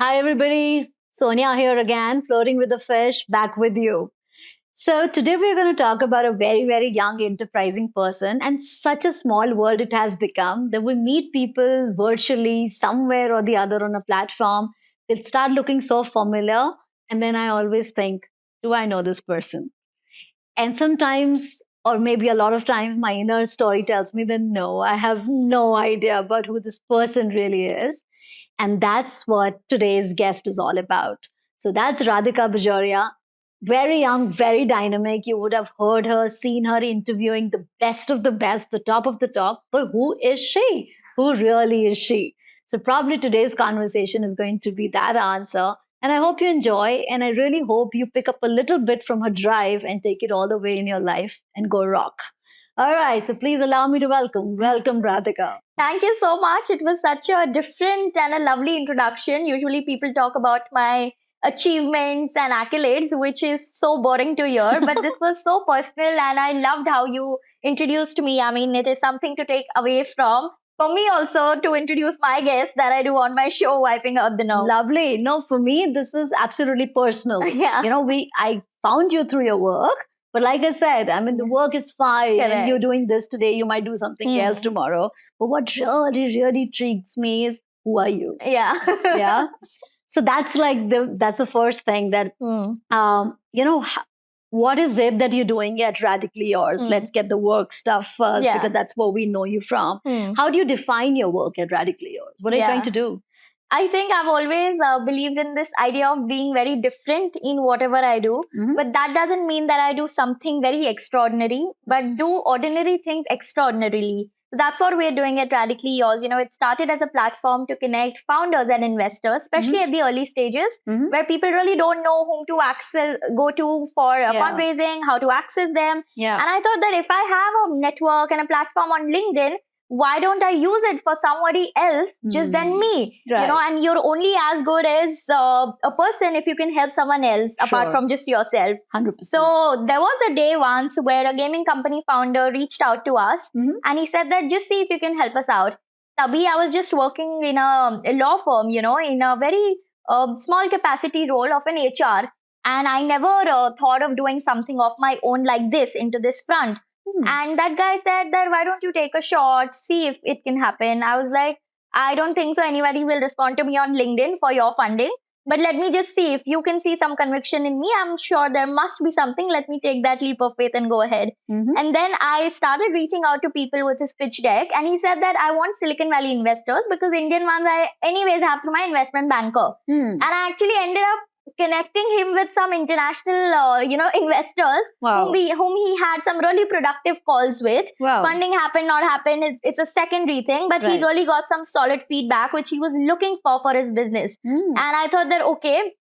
Hi, everybody. Sonia here again, flirting with the fish, back with you. So, today we're going to talk about a very, very young, enterprising person, and such a small world it has become that we meet people virtually somewhere or the other on a platform. They'll start looking so familiar, and then I always think, do I know this person? And sometimes, or maybe a lot of times, my inner story tells me that no, I have no idea about who this person really is. And that's what today's guest is all about. So that's Radhika Bajoria. Very young, very dynamic. You would have heard her, seen her interviewing the best of the best, the top of the top. But who is she? Who really is she? So, probably today's conversation is going to be that answer. And I hope you enjoy. And I really hope you pick up a little bit from her drive and take it all the way in your life and go rock. All right. So, please allow me to welcome Radhika. Thank you so much. It was such a different and a lovely introduction. Usually, people talk about my achievements and accolades, which is so boring to hear. But this was so personal, and I loved how you introduced me. I mean, it is something to take away from. For me, also to introduce my guest that I do on my show, Wiping Out the Nerve. Lovely. No, for me, this is absolutely personal. Yeah. I found you through your work. But like I said, I mean, the work is fine. Correct. And you're doing this today, you might do something else tomorrow. But what really, really intrigues me is who are you? Yeah. Yeah. So that's that's the first thing that what is it that you're doing at Radically Yours? Let's get the work stuff first Yeah. because that's where we know you from. How do you define your work at Radically Yours? What are you trying to do? I think I've always believed in this idea of being very different in whatever I do. But that doesn't mean that I do something very extraordinary, but do ordinary things extraordinarily. So that's what we're doing at Radically Yours. You know, it started as a platform to connect founders and investors, especially at the early stages, where people really don't know whom to go to for fundraising, how to access them. Yeah. And I thought that if I have a network and a platform on LinkedIn, why don't I use it for somebody else just than me? Right. You know, and you're only as good as a person if you can help someone else apart from just yourself. 100%. So there was a day once where a gaming company founder reached out to us and he said that just see if you can help us out. Tabhi, I was just working in a law firm, you know, in a very small capacity role of an HR. And I never thought of doing something of my own like this into this front. And that guy said that, why don't you take a shot, see if it can happen. I was like, I don't think so anybody will respond to me on LinkedIn for your funding. But let me just see if you can see some conviction in me. I'm sure there must be something. Let me take that leap of faith and go ahead. And then I started reaching out to people with his pitch deck. And he said that I want Silicon Valley investors because Indian ones I anyways have through my investment banker. And I actually ended up connecting him with some international, investors whom he had some really productive calls with. Wow. Funding happened, not happened. It's a secondary thing, but he really got some solid feedback, which he was looking for his business. And I thought that, okay,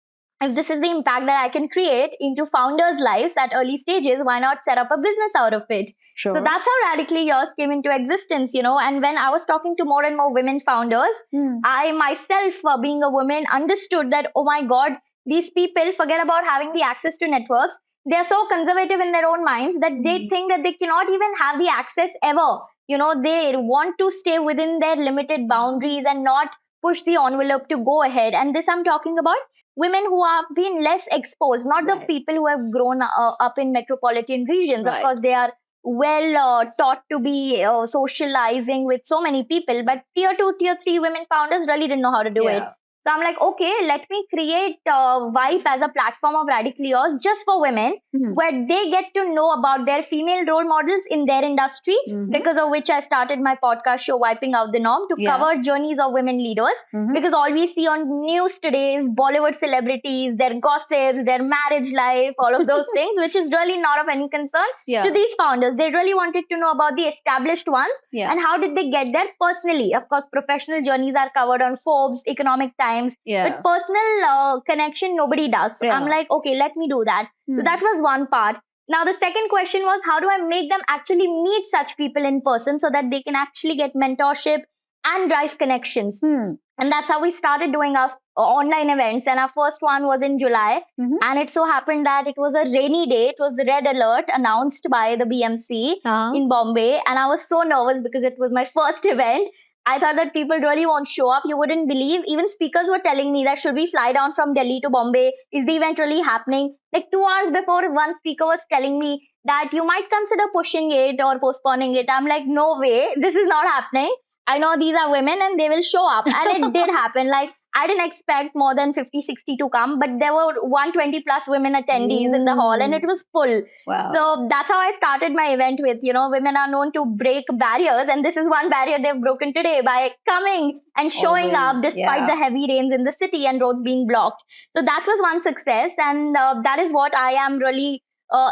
if this is the impact that I can create into founders' lives at early stages, why not set up a business out of it? Sure. So that's how Radically Yours came into existence, you know. And when I was talking to more and more women founders, I myself, being a woman, understood that, oh my God, these people forget about having the access to networks. They're so conservative in their own minds that they think that they cannot even have the access ever. You know, they want to stay within their limited boundaries and not push the envelope to go ahead. And this I'm talking about women who have been less exposed, not the people who have grown up in metropolitan regions. Of course, they are well taught to be socializing with so many people, but tier 2, tier 3 women founders really didn't know how to do it. So I'm like, okay, let me create Vibe as a platform of Radically Yours just for women, where they get to know about their female role models in their industry, because of which I started my podcast show, Wiping Out the Norm, to cover journeys of women leaders. Because all we see on news today is Bollywood celebrities, their gossips, their marriage life, all of those things, which is really not of any concern to these founders. They really wanted to know about the established ones and how did they get there personally. Of course, professional journeys are covered on Forbes, Economic Times. But personal connection, nobody does. So I'm like, okay, let me do that. So that was one part. Now, the second question was, how do I make them actually meet such people in person so that they can actually get mentorship and drive connections? And that's how we started doing our online events. And our first one was in July. And it so happened that it was a rainy day. It was red alert announced by the BMC in Bombay. And I was so nervous because it was my first event. I thought that people really won't show up. You wouldn't believe. Even speakers were telling me that should we fly down from Delhi to Bombay? Is the event really happening? Like 2 hours before, one speaker was telling me that you might consider pushing it or postponing it. I'm like, no way, this is not happening. I know these are women and they will show up. And it did happen. Like, I didn't expect more than 50, 60 to come, but there were 120 plus women attendees in the hall and it was full. Wow. So that's how I started my event with, women are known to break barriers. And this is one barrier they've broken today by coming and showing up despite the heavy rains in the city and roads being blocked. So that was one success. And that is what I am really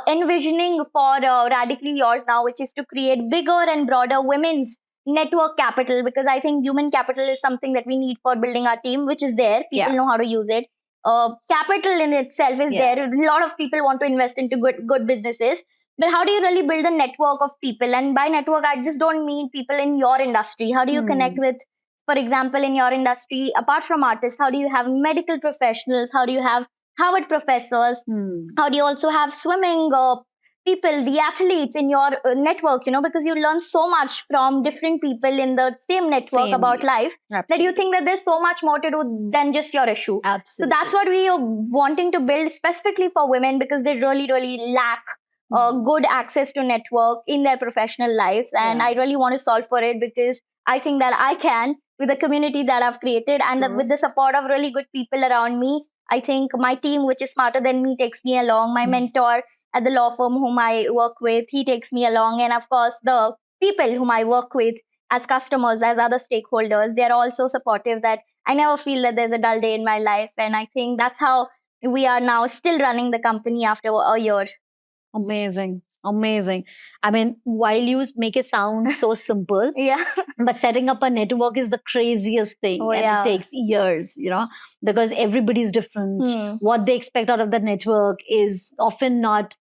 envisioning for Radically Yours now, which is to create bigger and broader women's network capital, because I think human capital is something that we need for building our team, which is there. People know how to use it. Capital in itself is there. A lot of people want to invest into good businesses. But how do you really build a network of people? And by network, I just don't mean people in your industry. How do you connect with, for example, in your industry, apart from artists, how do you have medical professionals? How do you have Harvard professors? How do you also have swimming people, the athletes in your network, because you learn so much from different people in the same network about life. Absolutely. That you think that there's so much more to do than just your issue. Absolutely. So that's what we are wanting to build specifically for women, because they really, really lack good access to network in their professional lives. And I really want to solve for it, because I think that I can, with the community that I've created and with the support of really good people around me. I think my team, which is smarter than me, takes me along. My mentor at the law firm whom I work with, he takes me along. And of course, the people whom I work with as customers, as other stakeholders, they're also supportive, that I never feel that there's a dull day in my life. And I think that's how we are now still running the company after a year. Amazing. Amazing. I mean, while you make it sound so simple, but setting up a network is the craziest thing. It takes years, because everybody's different. What they expect out of the network is often not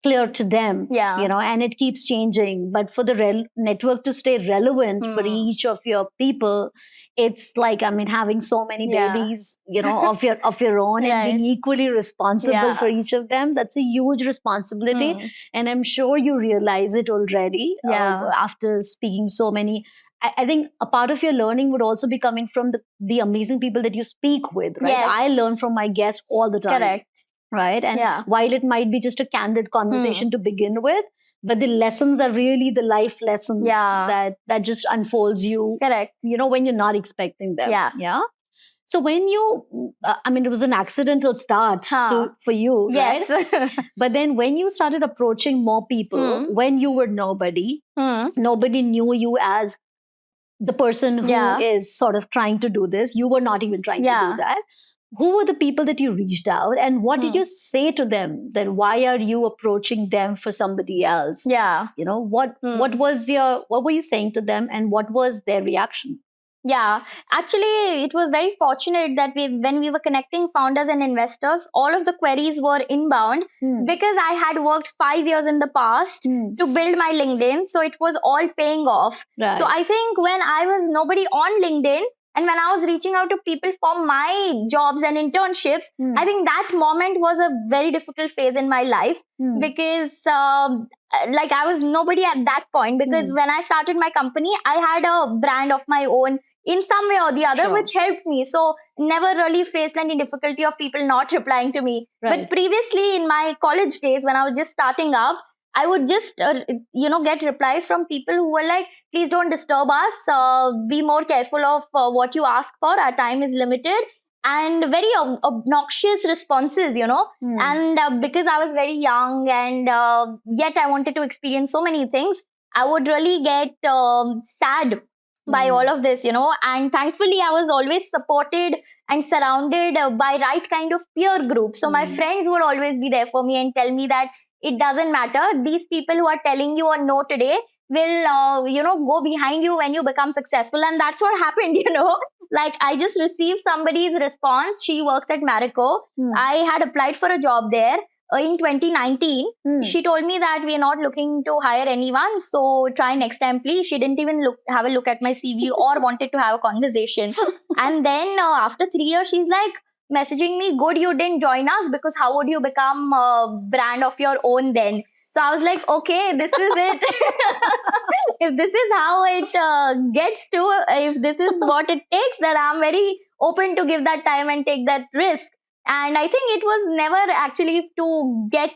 clear to them, and it keeps changing. But for the network to stay relevant for each of your people, it's like, having so many babies, of your own, and being equally responsible for each of them. That's a huge responsibility. And I'm sure you realize it already after speaking so many. I think a part of your learning would also be coming from the amazing people that you speak with, right? I learn from my guests all the time. Correct. Right. And while it might be just a candid conversation to begin with, but the lessons are really the life lessons that just unfolds you. Correct. When you're not expecting them. Yeah. So when you, it was an accidental start for you, right? But then when you started approaching more people, when you were nobody, nobody knew you as the person who is sort of trying to do this. You were not even trying to do that. Who were the people that you reached out, and what did you say to them? Then why are you approaching them for somebody else? What were you saying to them, and what was their reaction? Yeah, actually, it was very fortunate that when we were connecting founders and investors, all of the queries were inbound because I had worked 5 years in the past to build my LinkedIn. So it was all paying off. Right. So I think when I was nobody on LinkedIn, and when I was reaching out to people for my jobs and internships, I think that moment was a very difficult phase in my life because I was nobody at that point, because when I started my company, I had a brand of my own in some way or the other, which helped me. So never really faced any difficulty of people not replying to me. Right. But previously in my college days, when I was just starting up, I would just, get replies from people who were like, please don't disturb us. Be more careful of what you ask for. Our time is limited. And very obnoxious responses, And because I was very young and yet I wanted to experience so many things, I would really get sad by all of this, And thankfully, I was always supported and surrounded by right kind of peer group. So my friends would always be there for me and tell me that it doesn't matter. These people who are telling you a no today will, go behind you when you become successful. And that's what happened, Like I just received somebody's response. She works at Marico. I had applied for a job there in 2019. She told me that we are not looking to hire anyone. So try next time, please. She didn't even have a look at my CV or wanted to have a conversation. And then after 3 years, she's like, messaging me, good you didn't join us, because how would you become a brand of your own then? So I was like, okay, this is it. If this is how it gets to, if this is what it takes, then I'm very open to give that time and take that risk. And I think it was never actually to get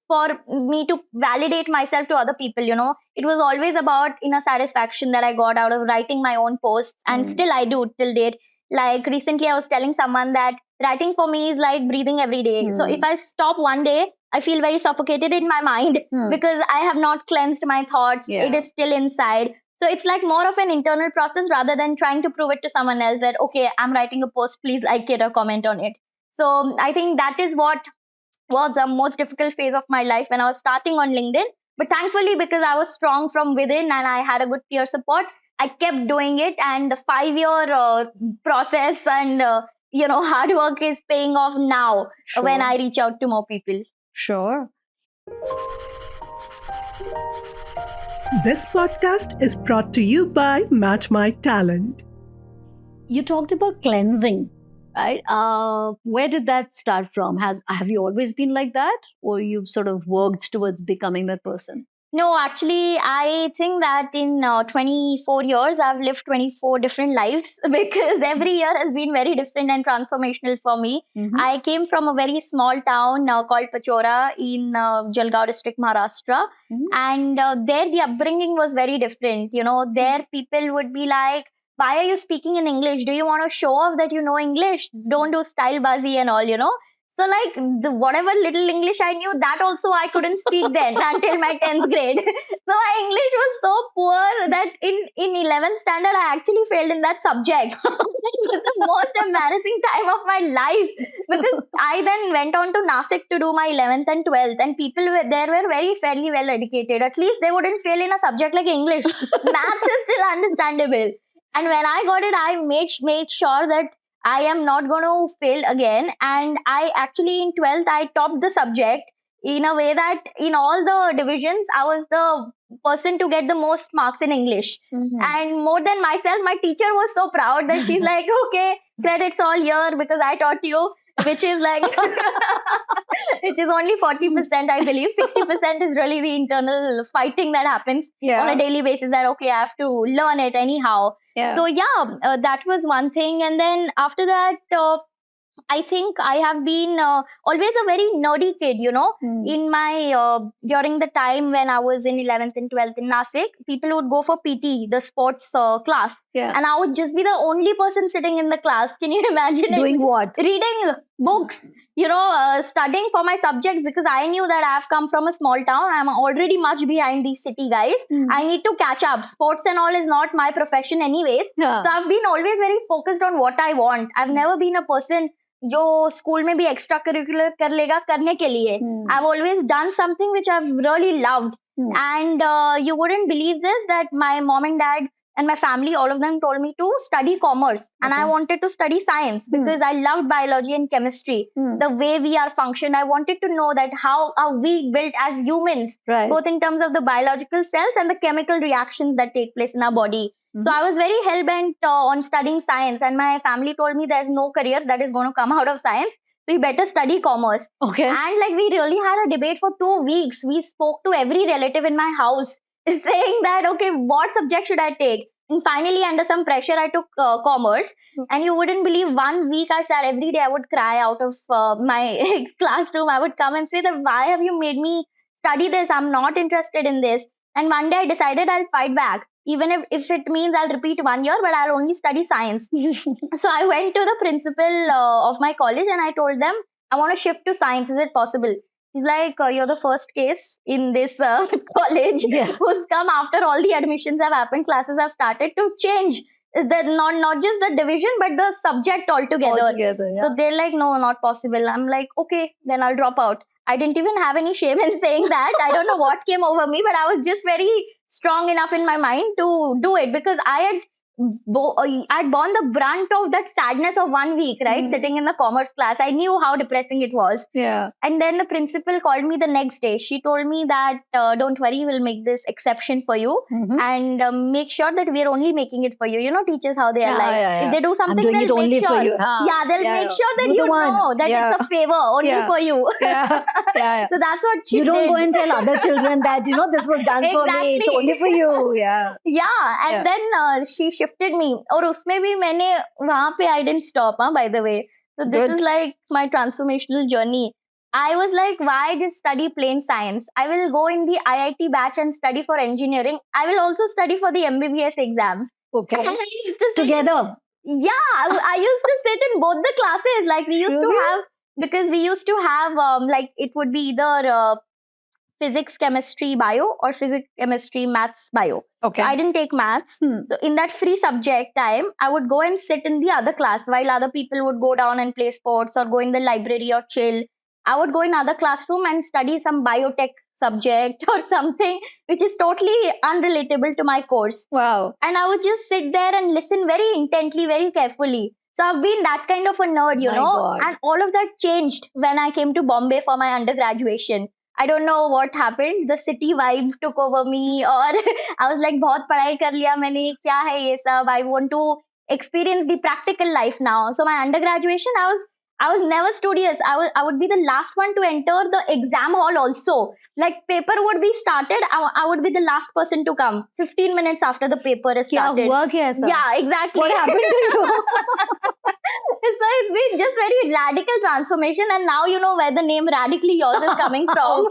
for me to validate myself to other people, you know. It was always about inner satisfaction that I got out of writing my own posts, and still I do till date. Like recently, I was telling someone that writing for me is like breathing every day. So if I stop one day, I feel very suffocated in my mind because I have not cleansed my thoughts. Yeah. It is still inside. So it's like more of an internal process rather than trying to prove it to someone else that, okay, I'm writing a post, please like it or comment on it. So I think that is what was the most difficult phase of my life when I was starting on LinkedIn. But thankfully, because I was strong from within and I had a good peer support, I kept doing it. And the 5 year process and hard work is paying off now when I reach out to more people. Sure. This podcast is brought to you by Match My Talent. You talked about cleansing, right? Where did that start from? Have you always been like that, or you've sort of worked towards becoming that person? No, actually, I think that in 24 years, I've lived 24 different lives because every year has been very different and transformational for me. Mm-hmm. I came from a very small town called Pachora in Jalgaon district, Maharashtra. Mm-hmm. And there the upbringing was very different. You know, there people would be like, why are you speaking in English? Do you want to show off that you know English? Don't do style bazi and all, you know. So like whatever little English I knew, that also I couldn't speak then until my 10th grade. So my English was so poor that in 11th standard, I actually failed in that subject. It was the most embarrassing time of my life because I then went on to Nasik to do my 11th and 12th, and people there were very fairly well educated. At least they wouldn't fail in a subject like English. Maths is still understandable. And when I got it, I made sure that I am not going to fail again. And I actually in 12th, I topped the subject in a way that in all the divisions, I was the person to get the most marks in English. Mm-hmm. And more than myself, my teacher was so proud that she's like, okay, credits all here because I taught you, which is like, which is only 40%, I believe. 60% is really the internal fighting that happens on a daily basis that, okay, I have to learn it anyhow. So that was one thing. And then after that, I think I have been always a very nerdy kid, you know. In my, during the time when I was in 11th and 12th in Nasik, people would go for PT, the sports class. And I would just be the only person sitting in the class. Can you imagine it? Doing what? Reading books, you know, studying for my subjects because I knew that I've come from a small town. I'm already much behind these city guys. I need to catch up. Sports and all is not my profession anyways. So I've been always very focused on what I want. I've never been a person जो school में भी extra curricular कर लेगा करने के लिए. I've always done something which I've really loved. And you wouldn't believe this, that my mom and dad and my family, all of them told me to study commerce. And I wanted to study science because I loved biology and chemistry. The way we are functioned, I wanted to know that how are we built as humans, both in terms of the biological cells and the chemical reactions that take place in our body. So I was very hell-bent on studying science, and my family told me there's no career that is going to come out of science, so you better study commerce. And like we really had a debate for 2 weeks. We spoke to every relative in my house saying that, okay, what subject should I take? And finally, under some pressure, I took commerce. And you wouldn't believe, 1 week I sat every day, I would cry out of my classroom. I would come and say that, why have you made me study this? I'm not interested in this. And one day I decided I'll fight back. Even if it means I'll repeat 1 year, but I'll only study science. So I went to the principal of my college and I told them, I want to shift to science. Is it possible? He's like, you're the first case in this college who's come after all the admissions have happened, classes have started to change. Not just the division, but the subject altogether. So they're like, no, not possible. I'm like, okay, then I'll drop out. I didn't even have any shame in saying that. I don't know what came over me, but I was just very strong enough in my mind to do it because I had I'd borne the brunt of that sadness of 1 week, right? Sitting in the commerce class. I knew how depressing it was. Yeah. And then the principal called me the next day. She told me that, don't worry, we'll make this exception for you. And make sure that we're only making it for you. You know, teachers, how they are like. If they do I'm something, doing it they'll only make for sure. you. Huh? Yeah, they'll make sure that You're you the one. know that it's a favor only for you. Yeah. So that's what she You don't did. go and tell other children that, you know, this was done for me. It's Exactly. only for you. Yeah. Yeah, and then she shifted me. और उसमें भी मैंने वहाँ पे I didn't stop, by the way. So this Good. is like my transformational journey. I was like, why just study plain science? I will go in the IIT batch and study for engineering. I will also study for the MBBS exam. Okay. And I used to sit, Together. yeah, I used to sit in both the classes. Like we used to Really? have, because we used to have like it would be either physics, chemistry, bio, or physics, chemistry, maths, bio. Okay. I didn't take maths. So in that free subject time, I would go and sit in the other class while other people would go down and play sports or go in the library or chill. I would go in other classroom and study some biotech subject or something which is totally unrelatable to my course. Wow. And I would just sit there and listen very intently, very carefully. So I've been that kind of a nerd, you My know. God. And all of that changed when I came to Bombay for my undergraduation. I don't know what happened. The city vibe took over me, or I was like, बहुत पढ़ाई कर लिया मैंने, क्या है ये सब? I want to experience the practical life now. So my undergraduation, I was never studious. I would be the last one to enter the exam hall also. Like paper would be started, I would be the last person to come. 15 minutes after the paper is क्या started. हुआ क्या ऐसा? Yeah, exactly. What happened to you? So it's been just very radical transformation, and now you know where the name Radically Yours is coming from.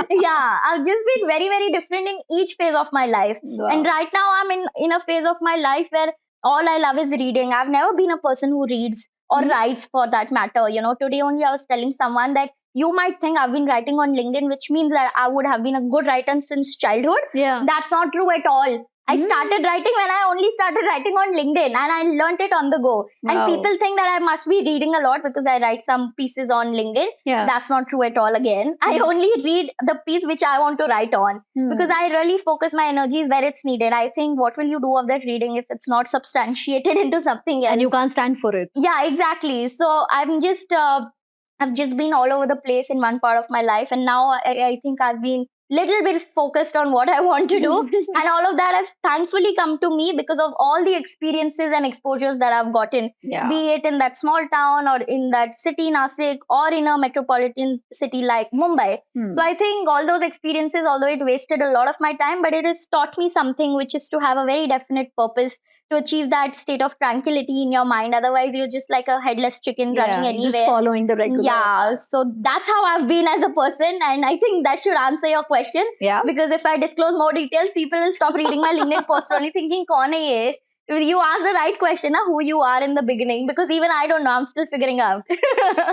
Yeah, I've just been very, very different in each phase of my life. Wow. And right now I'm in a phase of my life where all I love is reading. I've never been a person who reads or writes for that matter. You know, today only I was telling someone that you might think I've been writing on LinkedIn, which means that I would have been a good writer since childhood. Yeah. That's not true at all. I started writing when I only started writing on LinkedIn, and I learned it on the go. Wow. And people think that I must be reading a lot because I write some pieces on LinkedIn. Yeah. That's not true at all again. I only read the piece which I want to write on because I really focus my energies where it's needed. I think what will you do of that reading if it's not substantiated into something else? And you can't stand for it. Yeah, exactly. So I've just been all over the place in one part of my life, and now I think I've been little bit focused on what I want to do. And all of that has thankfully come to me because of all the experiences and exposures that I've gotten, Yeah. be it in that small town or in that city, Nasik, or in a metropolitan city like Mumbai. So I think all those experiences, although it wasted a lot of my time, but it has taught me something, which is to have a very definite purpose to achieve that state of tranquility in your mind. Otherwise, you're just like a headless chicken running anywhere. Just following the regular. Yeah, so that's how I've been as a person, and I think that should answer your question. Yeah. Because if I disclose more details, people will stop reading my LinkedIn post only thinking, "Kaun hai ye?" You asked the right question, who you are in the beginning, because even I don't know, I'm still figuring out.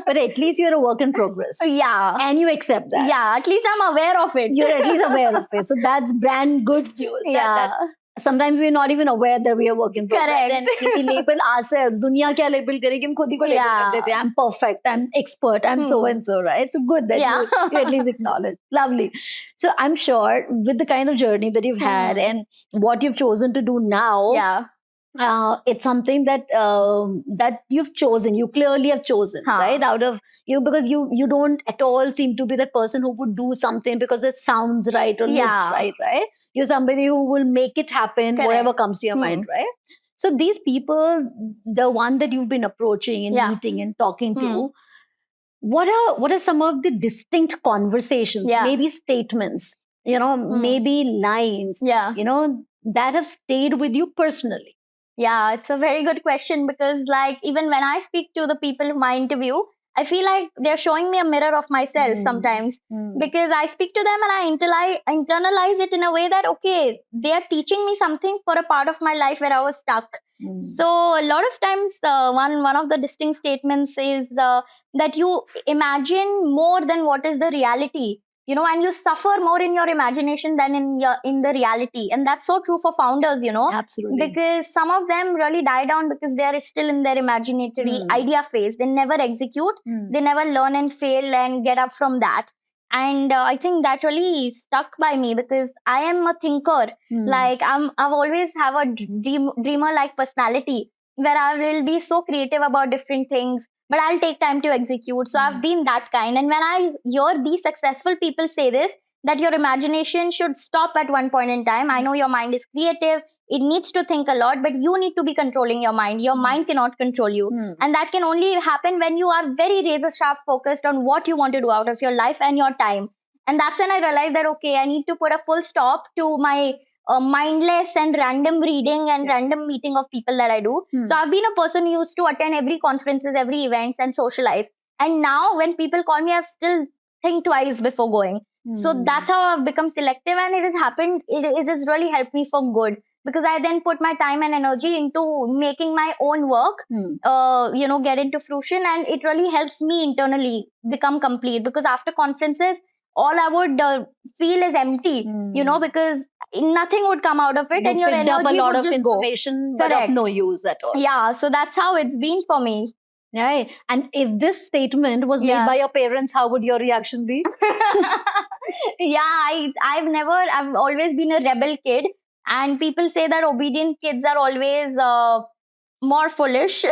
But at least you're a work in progress. Yeah. And you accept that. Yeah, at least I'm aware of it. You're at least aware of it. So that's brand good news. Yeah. Sometimes we're not even aware that we are work in progress. Correct. And we label ourselves. दुनिया क्या label करेगी? हम खुद ही को label कर देते हैं. I'm perfect. I'm expert. I'm so and so, right? So good that you at least acknowledge. Lovely. So I'm sure with the kind of journey that you've had and what you've chosen to do now, it's something that that you've chosen. You clearly have chosen, right? Out of you, because you don't at all seem to be the person who would do something because it sounds right or looks right, right? You're somebody who will make it happen, whatever comes to your mind, right? So these people, the one that you've been approaching and meeting and talking to, what are some of the distinct conversations, maybe statements, you know, maybe lines, you know, that have stayed with you personally? Yeah, it's a very good question, because like even when I speak to the people whom I interview, I feel like they're showing me a mirror of myself sometimes, because I speak to them and I internalize it in a way that, okay, they are teaching me something for a part of my life where I was stuck. So a lot of times one of the distinct statements is that you imagine more than what is the reality. You know, and you suffer more in your imagination than in the reality. And that's so true for founders, you know. Absolutely. Because some of them really die down because they are still in their imaginatory idea phase. They never execute. They never learn and fail and get up from that. And I think that really stuck by me because I am a thinker. Like I've always have a dreamer like personality where I will be so creative about different things, but I'll take time to execute. So I've been that kind. And when I hear these successful people say this, that your imagination should stop at one point in time. I know your mind is creative. It needs to think a lot, but you need to be controlling your mind. Your mind cannot control you. And that can only happen when you are very razor sharp focused on what you want to do out of your life and your time. And that's when I realized that, okay, I need to put a full stop to my mindless and random reading and random meeting of people that I do. So I've been a person who used to attend every conferences, every events and socialize. And now when people call me, I still think twice before going. So that's how I've become selective, and it has happened. It has really helped me for good, because I then put my time and energy into making my own work, get into fruition, and it really helps me internally become complete. Because after conferences, all I would feel is empty, because nothing would come out of it, and your picked up energy a lot would of just go. information, but of Correct. no use at all. Yeah, so that's how it's been for me. Right. And if this statement was made by your parents, how would your reaction be? I've always been a rebel kid, and people say that obedient kids are always more foolish.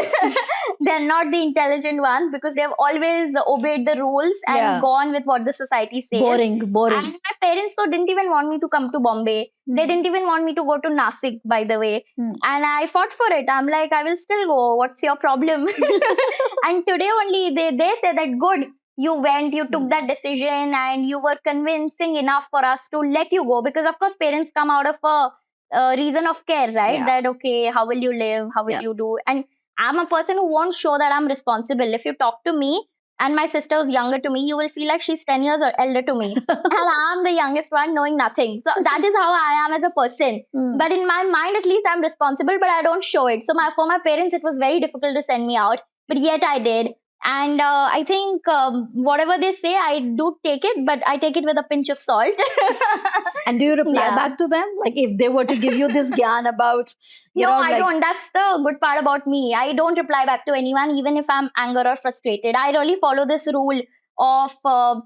They're not the intelligent ones, because they've always obeyed the rules and gone with what the society says. Boring. And my parents though didn't even want me to come to Bombay. They didn't even want me to go to Nasik, by the way. And I fought for it. I'm like, I will still go. What's your problem? And today only they say that, good, you went, you took that decision, and you were convincing enough for us to let you go. Because of course parents come out of a reason of care, right? That, okay, how will you live? How will you do? And I'm a person who won't show that I'm responsible. If you talk to me and my sister is younger to me, you will feel like she's 10 years elder to me. And I'm the youngest one knowing nothing. So that is how I am as a person. But in my mind, at least I'm responsible, but I don't show it. So for my parents, it was very difficult to send me out. But yet I did. And I think whatever they say, I do take it, but I take it with a pinch of salt. And do you reply back to them? Like if they were to give you this gyan about... I don't. That's the good part about me. I don't reply back to anyone, even if I'm angry or frustrated. I really follow this rule of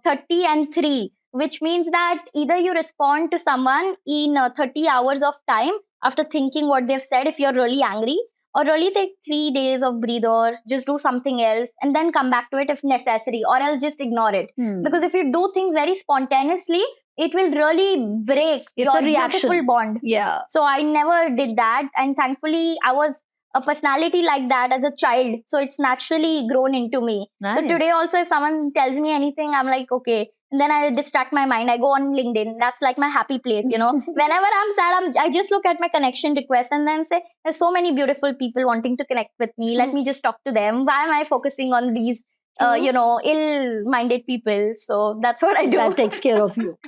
30 and 3, which means that either you respond to someone in 30 hours of time after thinking what they've said if you're really angry, or really take 3 days of breather, just do something else, and then come back to it if necessary, or else just ignore it. Because if you do things very spontaneously, it will really break your beautiful bond. Yeah. So I never did that, and thankfully I was a personality like that as a child, so it's naturally grown into me. Nice. So today also, if someone tells me anything, I'm like, okay. And then I distract my mind. I go on LinkedIn. That's like my happy place, Whenever I'm sad, I just look at my connection request and then say, there's so many beautiful people wanting to connect with me. Let me just talk to them. Why am I focusing on these, ill-minded people? So that's what I do. That takes care of you.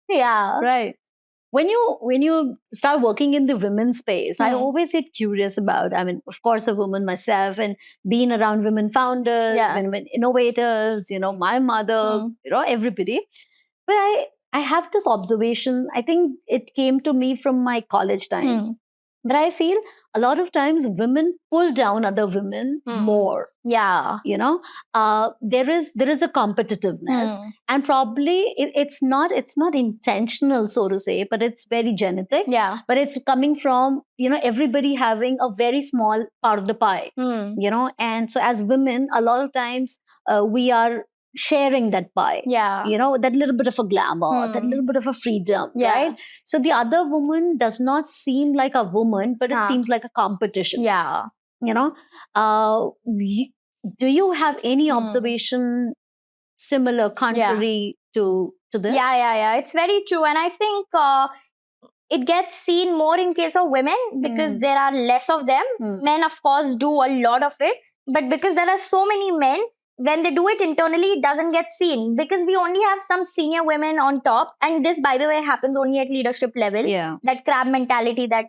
Yeah. Right. When you start working in the women's space, I always get curious about, I mean, of course, a woman myself, and being around women founders, women innovators, my mother, everybody. But I have this observation. I think it came to me from my college time. But I feel a lot of times women pull down other women more. Yeah. There is a competitiveness, and probably it's not intentional, so to say, but it's very genetic. Yeah. But it's coming from everybody having a very small part of the pie. And so as women, a lot of times we are sharing that pie. Yeah. That little bit of a glamour, that little bit of a freedom, right? So the other woman does not seem like a woman, but it seems like a competition. Yeah. Do you have any observation similar, contrary to this? Yeah. It's very true. And I think it gets seen more in case of women because there are less of them. Men, of course, do a lot of it. But because there are so many men, when they do it internally, it doesn't get seen, because we only have some senior women on top. And this, by the way, happens only at leadership level. Yeah. That crab mentality that,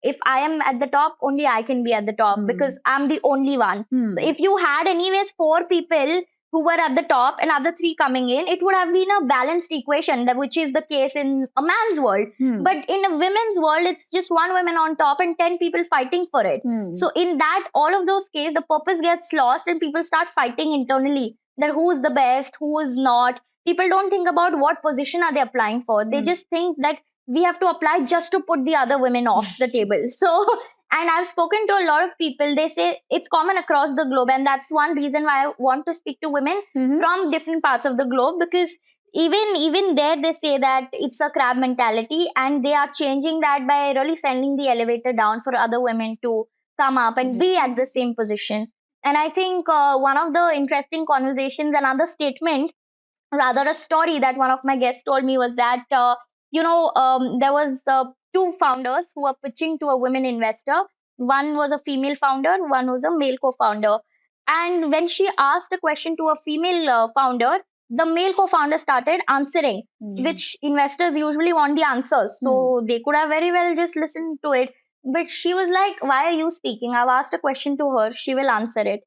if I am at the top, only I can be at the top because I'm the only one. So if you had anyways 4 people who were at the top and other 3 coming in, it would have been a balanced equation, which is the case in a man's world. But in a women's world, it's just 1 woman on top and 10 people fighting for it. So in that, all of those cases, the purpose gets lost and people start fighting internally that who's the best, who is not. people don't think about what position are they applying for. They just think that we have to apply just to put the other women off the table. So, and I've spoken to a lot of people, they say it's common across the globe. And that's one reason why I want to speak to women from different parts of the globe, because even there they say that it's a crab mentality, and they are changing that by really sending the elevator down for other women to come up and be at the same position. And I think one of the interesting conversations, another statement, rather a story that one of my guests told me was that there was two founders who were pitching to a women investor. One was a female founder, one was a male co-founder. And when she asked a question to a female founder, the male co-founder started answering, which investors usually want the answers, so they could have very well just listened to it. But she was like, why are you speaking? I've asked a question to her, she will answer it.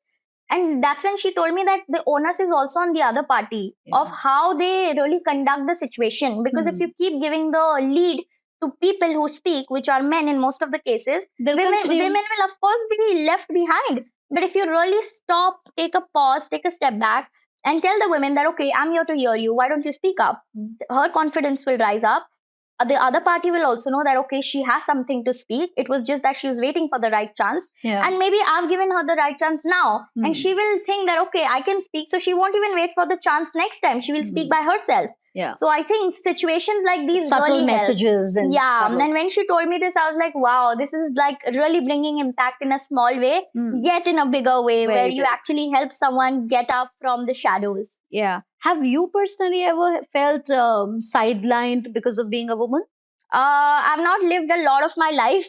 And that's when she told me that the onus is also on the other party of how they really conduct the situation. Because if you keep giving the lead to people who speak, which are men in most of the cases, women will of course be left behind. But if you really stop, take a pause, take a step back, and tell the women that, okay, I'm here to hear you, why don't you speak up? Her confidence will rise up. The other party will also know that, okay, she has something to speak. It was just that she was waiting for the right chance. And maybe I've given her the right chance now. And she will think that, okay, I can speak. So she won't even wait for the chance next time. She will speak by herself. So I think situations like these subtle really messages. help. And when she told me this, I was like, wow, this is like really bringing impact in a small way, yet in a bigger way, where you actually help someone get up from the shadows. Yeah. Have you personally ever felt sidelined because of being a woman? I've not lived a lot of my life,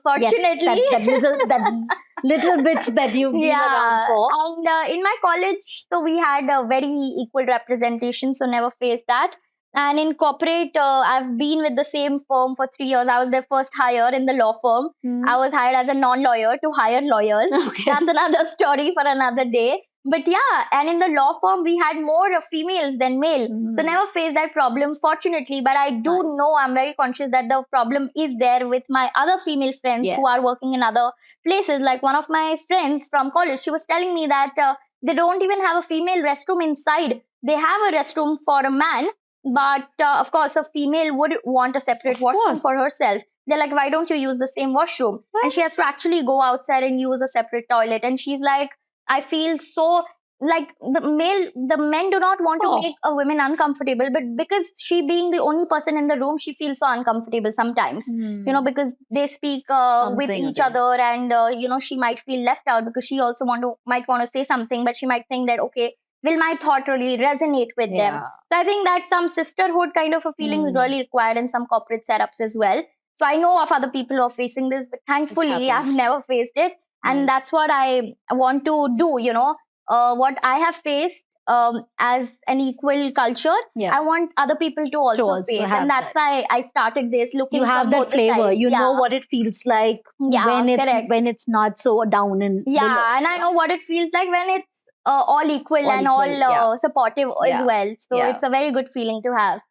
fortunately. Yes, that little bit that you've been around for. And in my college, so we had a very equal representation, so never faced that. And in corporate, I've been with the same firm for 3 years. I was their first hire in the law firm. I was hired as a non-lawyer to hire lawyers. That's another story for another day. But yeah, and in the law firm, we had more females than male. So never faced that problem, fortunately. But I do know, I'm very conscious that the problem is there with my other female friends who are working in other places. Like one of my friends from college, she was telling me that they don't even have a female restroom inside. They have a restroom for a man. But of course, a female would want a separate washroom for herself. They're like, why don't you use the same washroom? And she has to actually go outside and use a separate toilet. And she's like, I feel so like the men do not want to make a woman uncomfortable, but because she being the only person in the room, she feels so uncomfortable sometimes, because they speak with each other, and she might feel left out because she also might want to say something, but she might think that, okay, will my thought really resonate with them? So I think that some sisterhood kind of a feeling is really required in some corporate setups as well. So I know of other people who are facing this, but thankfully I've never faced it. And that's what I want to do, what I have faced as an equal culture. I want other people to also face. And that's why I started this, looking you have that flavor. You know what it feels like when it's not so down in and I know what it feels like when it's all equal and all supportive as well. So it's a very good feeling to have.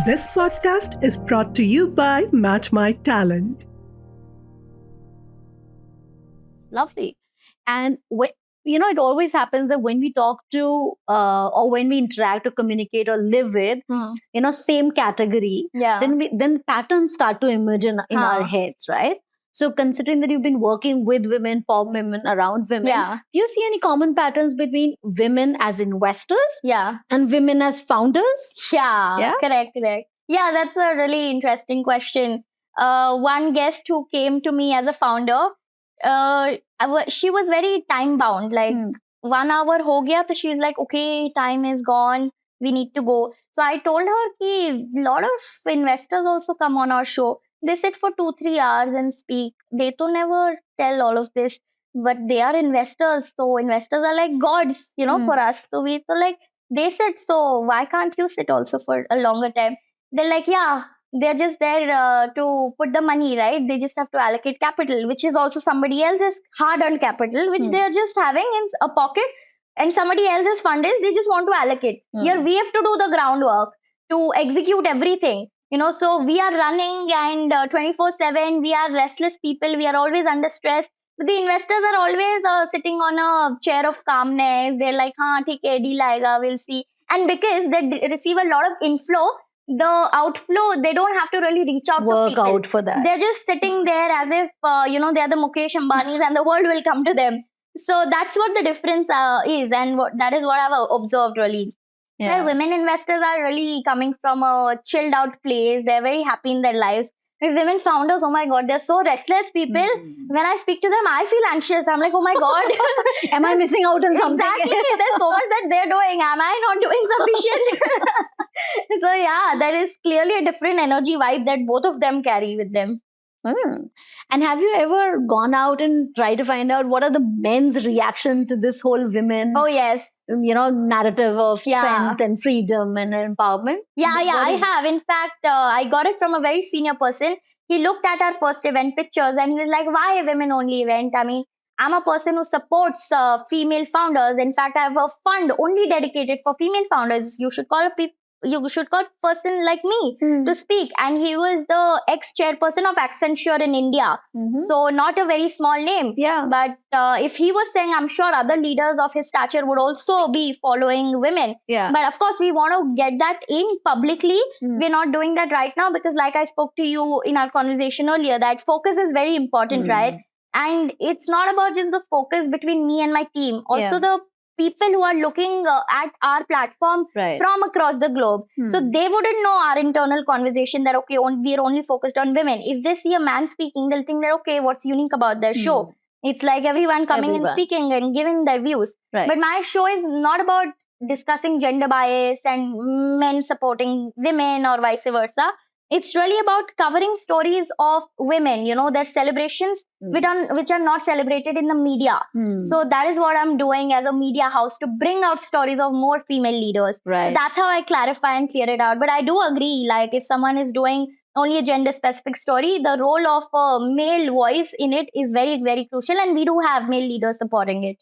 This podcast is brought to you by Match My Talent. Lovely. And it always happens that when we talk to or when we interact or communicate or live with same category, then patterns start to emerge in our heads, right? So considering that you've been working with women, for women, around women, do you see any common patterns between women as investors and women as founders? Correct. Yeah, that's a really interesting question. One guest who came to me as a founder, she was very time bound, like 1 hour ho gaya, so she's like, okay, time is gone, we need to go. So I told her ki a lot of investors also come on our show. They sit for 2-3 hours and speak. They to never tell all of this, but they are investors. So investors are like gods, for us. So we to like, they said, so why can't you sit also for a longer time? They're like, they're just there to put the money, right? They just have to allocate capital, which is also somebody else's hard-earned capital, which they're just having in a pocket, and somebody else's fund is they just want to allocate. Here we have to do the groundwork to execute everything. So we are running and 24/7, we are restless people, we are always under stress. But the investors are always sitting on a chair of calmness. They're like, "Haan, theek hai, deal aayega, we'll see." And because they receive a lot of inflow, the outflow, they don't have to really reach out to Work people. out for that. They're just sitting there as if, they're the Mukesh Ambanis and the world will come to them. So that's what the difference is. And that is what I've observed really. Where women investors are really coming from a chilled out place. They're very happy in their lives. But women founders, oh my God, they're so restless people. When I speak to them, I feel anxious. I'm like, oh my God. Am I missing out on something? Exactly. There's so much that they're doing. Am I not doing sufficient? So yeah, there is clearly a different energy vibe that both of them carry with them. And have you ever gone out and tried to find out what are the men's reaction to this whole women? Oh yes. Narrative of strength and freedom and empowerment? Yeah, I have. In fact, I got it from a very senior person. He looked at our first event pictures and he was like, why a women only event? I mean, I'm a person who supports female founders. In fact, I have a fund only dedicated for female founders. You should call a person like me to speak. And he was the ex-chairperson of Accenture in India. So not a very small name. Yeah. But if he was saying, I'm sure other leaders of his stature would also be following women. Yeah. But of course, we want to get that in publicly. We're not doing that right now because like I spoke to you in our conversation earlier, that focus is very important, right? And it's not about just the focus between me and my team. Also the people who are looking at our platform from across the globe. So they wouldn't know our internal conversation that, okay, we're only focused on women. If they see a man speaking, they'll think that, okay, what's unique about their show? It's like everyone coming and speaking and giving their views. But my show is not about discussing gender bias and men supporting women or vice versa. It's really about covering stories of women, their celebrations which are not celebrated in the media. So that is what I'm doing as a media house, to bring out stories of more female leaders. Right. That's how I clarify and clear it out. But I do agree, like if someone is doing only a gender specific story, the role of a male voice in it is very, very crucial. And we do have male leaders supporting it.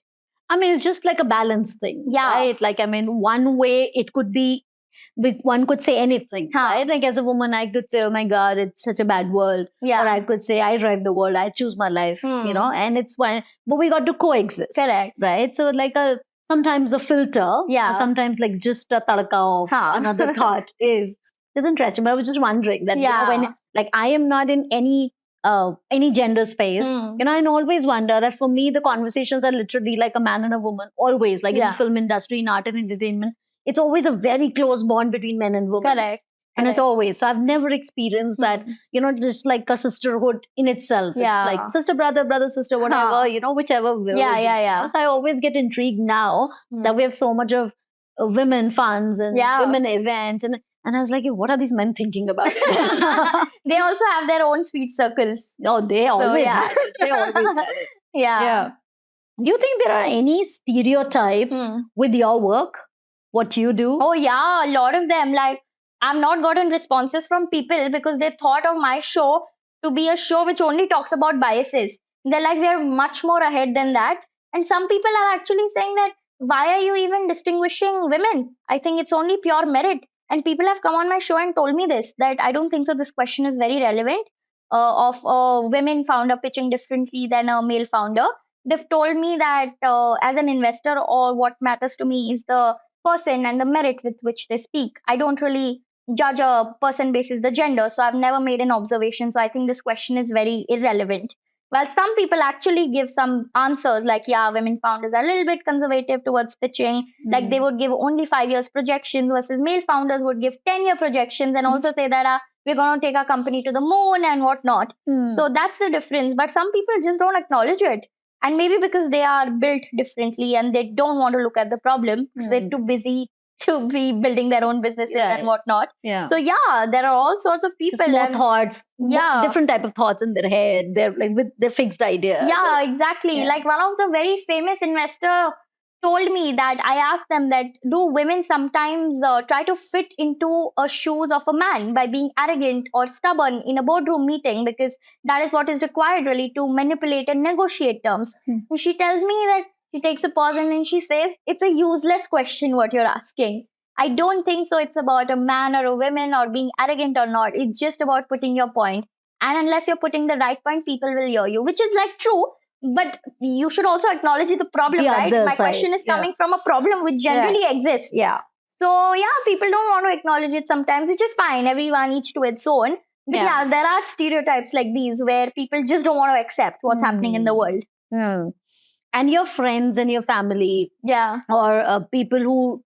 I mean, it's just like a balance thing. Yeah. Right? Like, I mean, one way it could be, one could say anything, right? Like as a woman, I could say, oh my God, it's such a bad world. Yeah. Or I could say, I drive the world, I choose my life, and it's one, but we got to coexist. Correct. Right? So like sometimes a filter, sometimes like just a tadka of another thought is interesting. But I was just wondering that, when like I am not in any gender space, and I always wonder that for me, the conversations are literally like a man and a woman, always, like in the film industry, in art and entertainment. It's always a very close bond between men and women. Correct. And it's always, so I've never experienced that, just like a sisterhood in itself. It's like sister, brother, brother, sister, whatever, whichever will. Yeah. So I always get intrigued now that we have so much of women funds and women events. And I was like, what are these men thinking about? They also have their own sweet circles. Oh, they always had it. They always had it. Yeah. Do you think there are any stereotypes with your work? What you do? Oh yeah, a lot of them. Like, I've not gotten responses from people because they thought of my show to be a show which only talks about biases. They're like, we're much more ahead than that. And some people are actually saying that, why are you even distinguishing women? I think it's only pure merit. And people have come on my show and told me this, that I don't think so. This question is very relevant of a women founder pitching differently than a male founder. They've told me that as an investor, or what matters to me is the person and the merit with which they speak. I don't really judge a person basis the gender, so I've never made an observation. So I think this question is very irrelevant. Well, some people actually give some answers like, women founders are a little bit conservative towards pitching. Like they would give only 5 years projections versus male founders would give 10-year projections and also say that we're going to take our company to the moon and whatnot. So that's the difference. But some people just don't acknowledge it. And maybe because they are built differently and they don't want to look at the problem because they're too busy to be building their own businesses and whatnot. So there are all sorts of people. Just more thoughts, different type of thoughts in their head. They're like with their fixed ideas. Yeah, exactly. Like one of the very famous investor told me that, I asked them that, do women sometimes try to fit into a shoes of a man by being arrogant or stubborn in a boardroom meeting, because that is what is required really to manipulate and negotiate terms. And she tells me that, she takes a pause and then she says, it's a useless question what you're asking. I don't think so. It's about a man or a woman or being arrogant or not. It's just about putting your point. And unless you're putting the right point, people will hear you, which is like true. but you should also acknowledge the problem, The right? other My side, question is yeah. coming from a problem which generally exists. Yeah. So yeah, people don't want to acknowledge it sometimes, which is fine. Everyone each to its own. But yeah, there are stereotypes like these where people just don't want to accept what's happening in the world. And your friends and your family, Yeah. or people who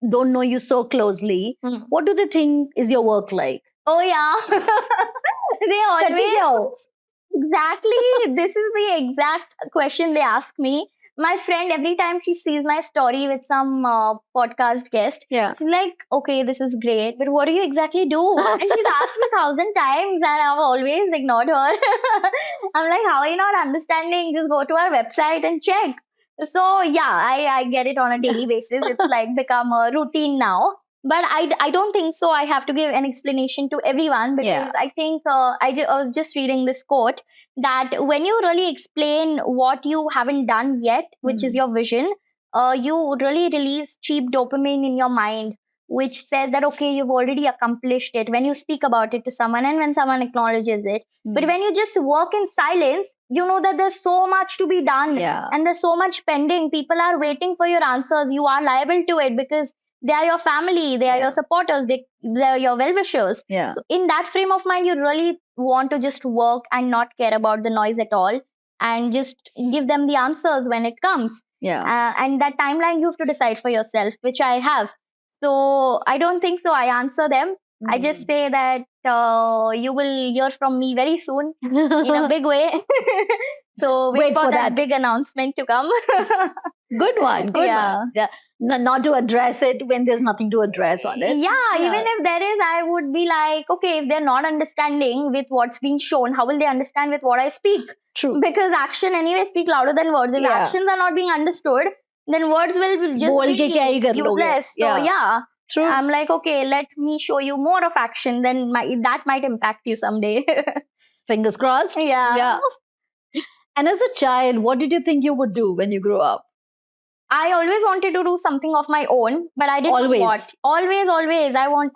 don't know you so closely, what do they think is your work like? Oh yeah, they always exactly. This is the exact question they ask me. My friend, every time she sees my story with some podcast guest, she's like, "Okay, this is great, but what do you exactly do?" And she's asked me 1,000 times, and I've always ignored her. I'm like, "How are you not understanding? Just go to our website and check." So yeah, I get it on a daily basis. It's like become a routine now. But I don't think so. I have to give an explanation to everyone because I think I was just reading this quote that when you really explain what you haven't done yet, which is your vision, you really release cheap dopamine in your mind, which says that, okay, you've already accomplished it when you speak about it to someone and when someone acknowledges it. But when you just work in silence, you know that there's so much to be done and there's so much pending. People are waiting for your answers. You are liable to it because they are your family, they are your supporters, they are your well-wishers. So in that frame of mind, you really want to just work and not care about the noise at all and just give them the answers when it comes. And that timeline you have to decide for yourself, which I have. So I don't think so I answer them. I just say that you will hear from me very soon in a big way. So wait for that big announcement to come. Good one. Good one. Yeah. Not to address it when there's nothing to address on it. Yeah, even if there is, I would be like, okay, if they're not understanding with what's being shown, how will they understand with what I speak? True. Because action anyway speak louder than words. If actions are not being understood, then words will just be useless. So yeah. True. I'm like, okay, let me show you more of action, then that might impact you someday. Fingers crossed. Yeah. And as a child, what did you think you would do when you grew up? I always wanted to do something of my own, but I didn't know what. Always.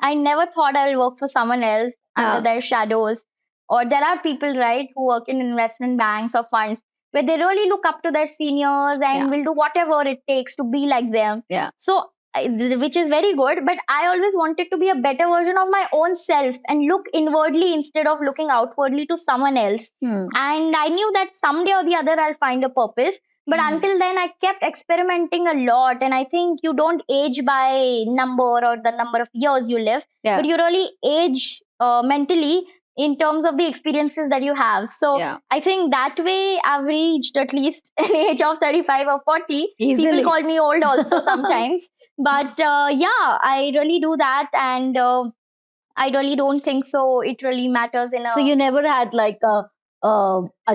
I never thought I'll work for someone else under their shadows. Or there are people, right, who work in investment banks or funds where they really look up to their seniors and will do whatever it takes to be like them. So, which is very good, but I always wanted to be a better version of my own self and look inwardly instead of looking outwardly to someone else. And I knew that someday or the other I'll find a purpose. But until then, I kept experimenting a lot. And I think you don't age by number or the number of years you live, but you really age mentally in terms of the experiences that you have. So I think that way I've reached at least an age of 35 or 40. Easily. People call me old also sometimes. But I really do that. And I really don't think so. It really matters in a... So you never had like a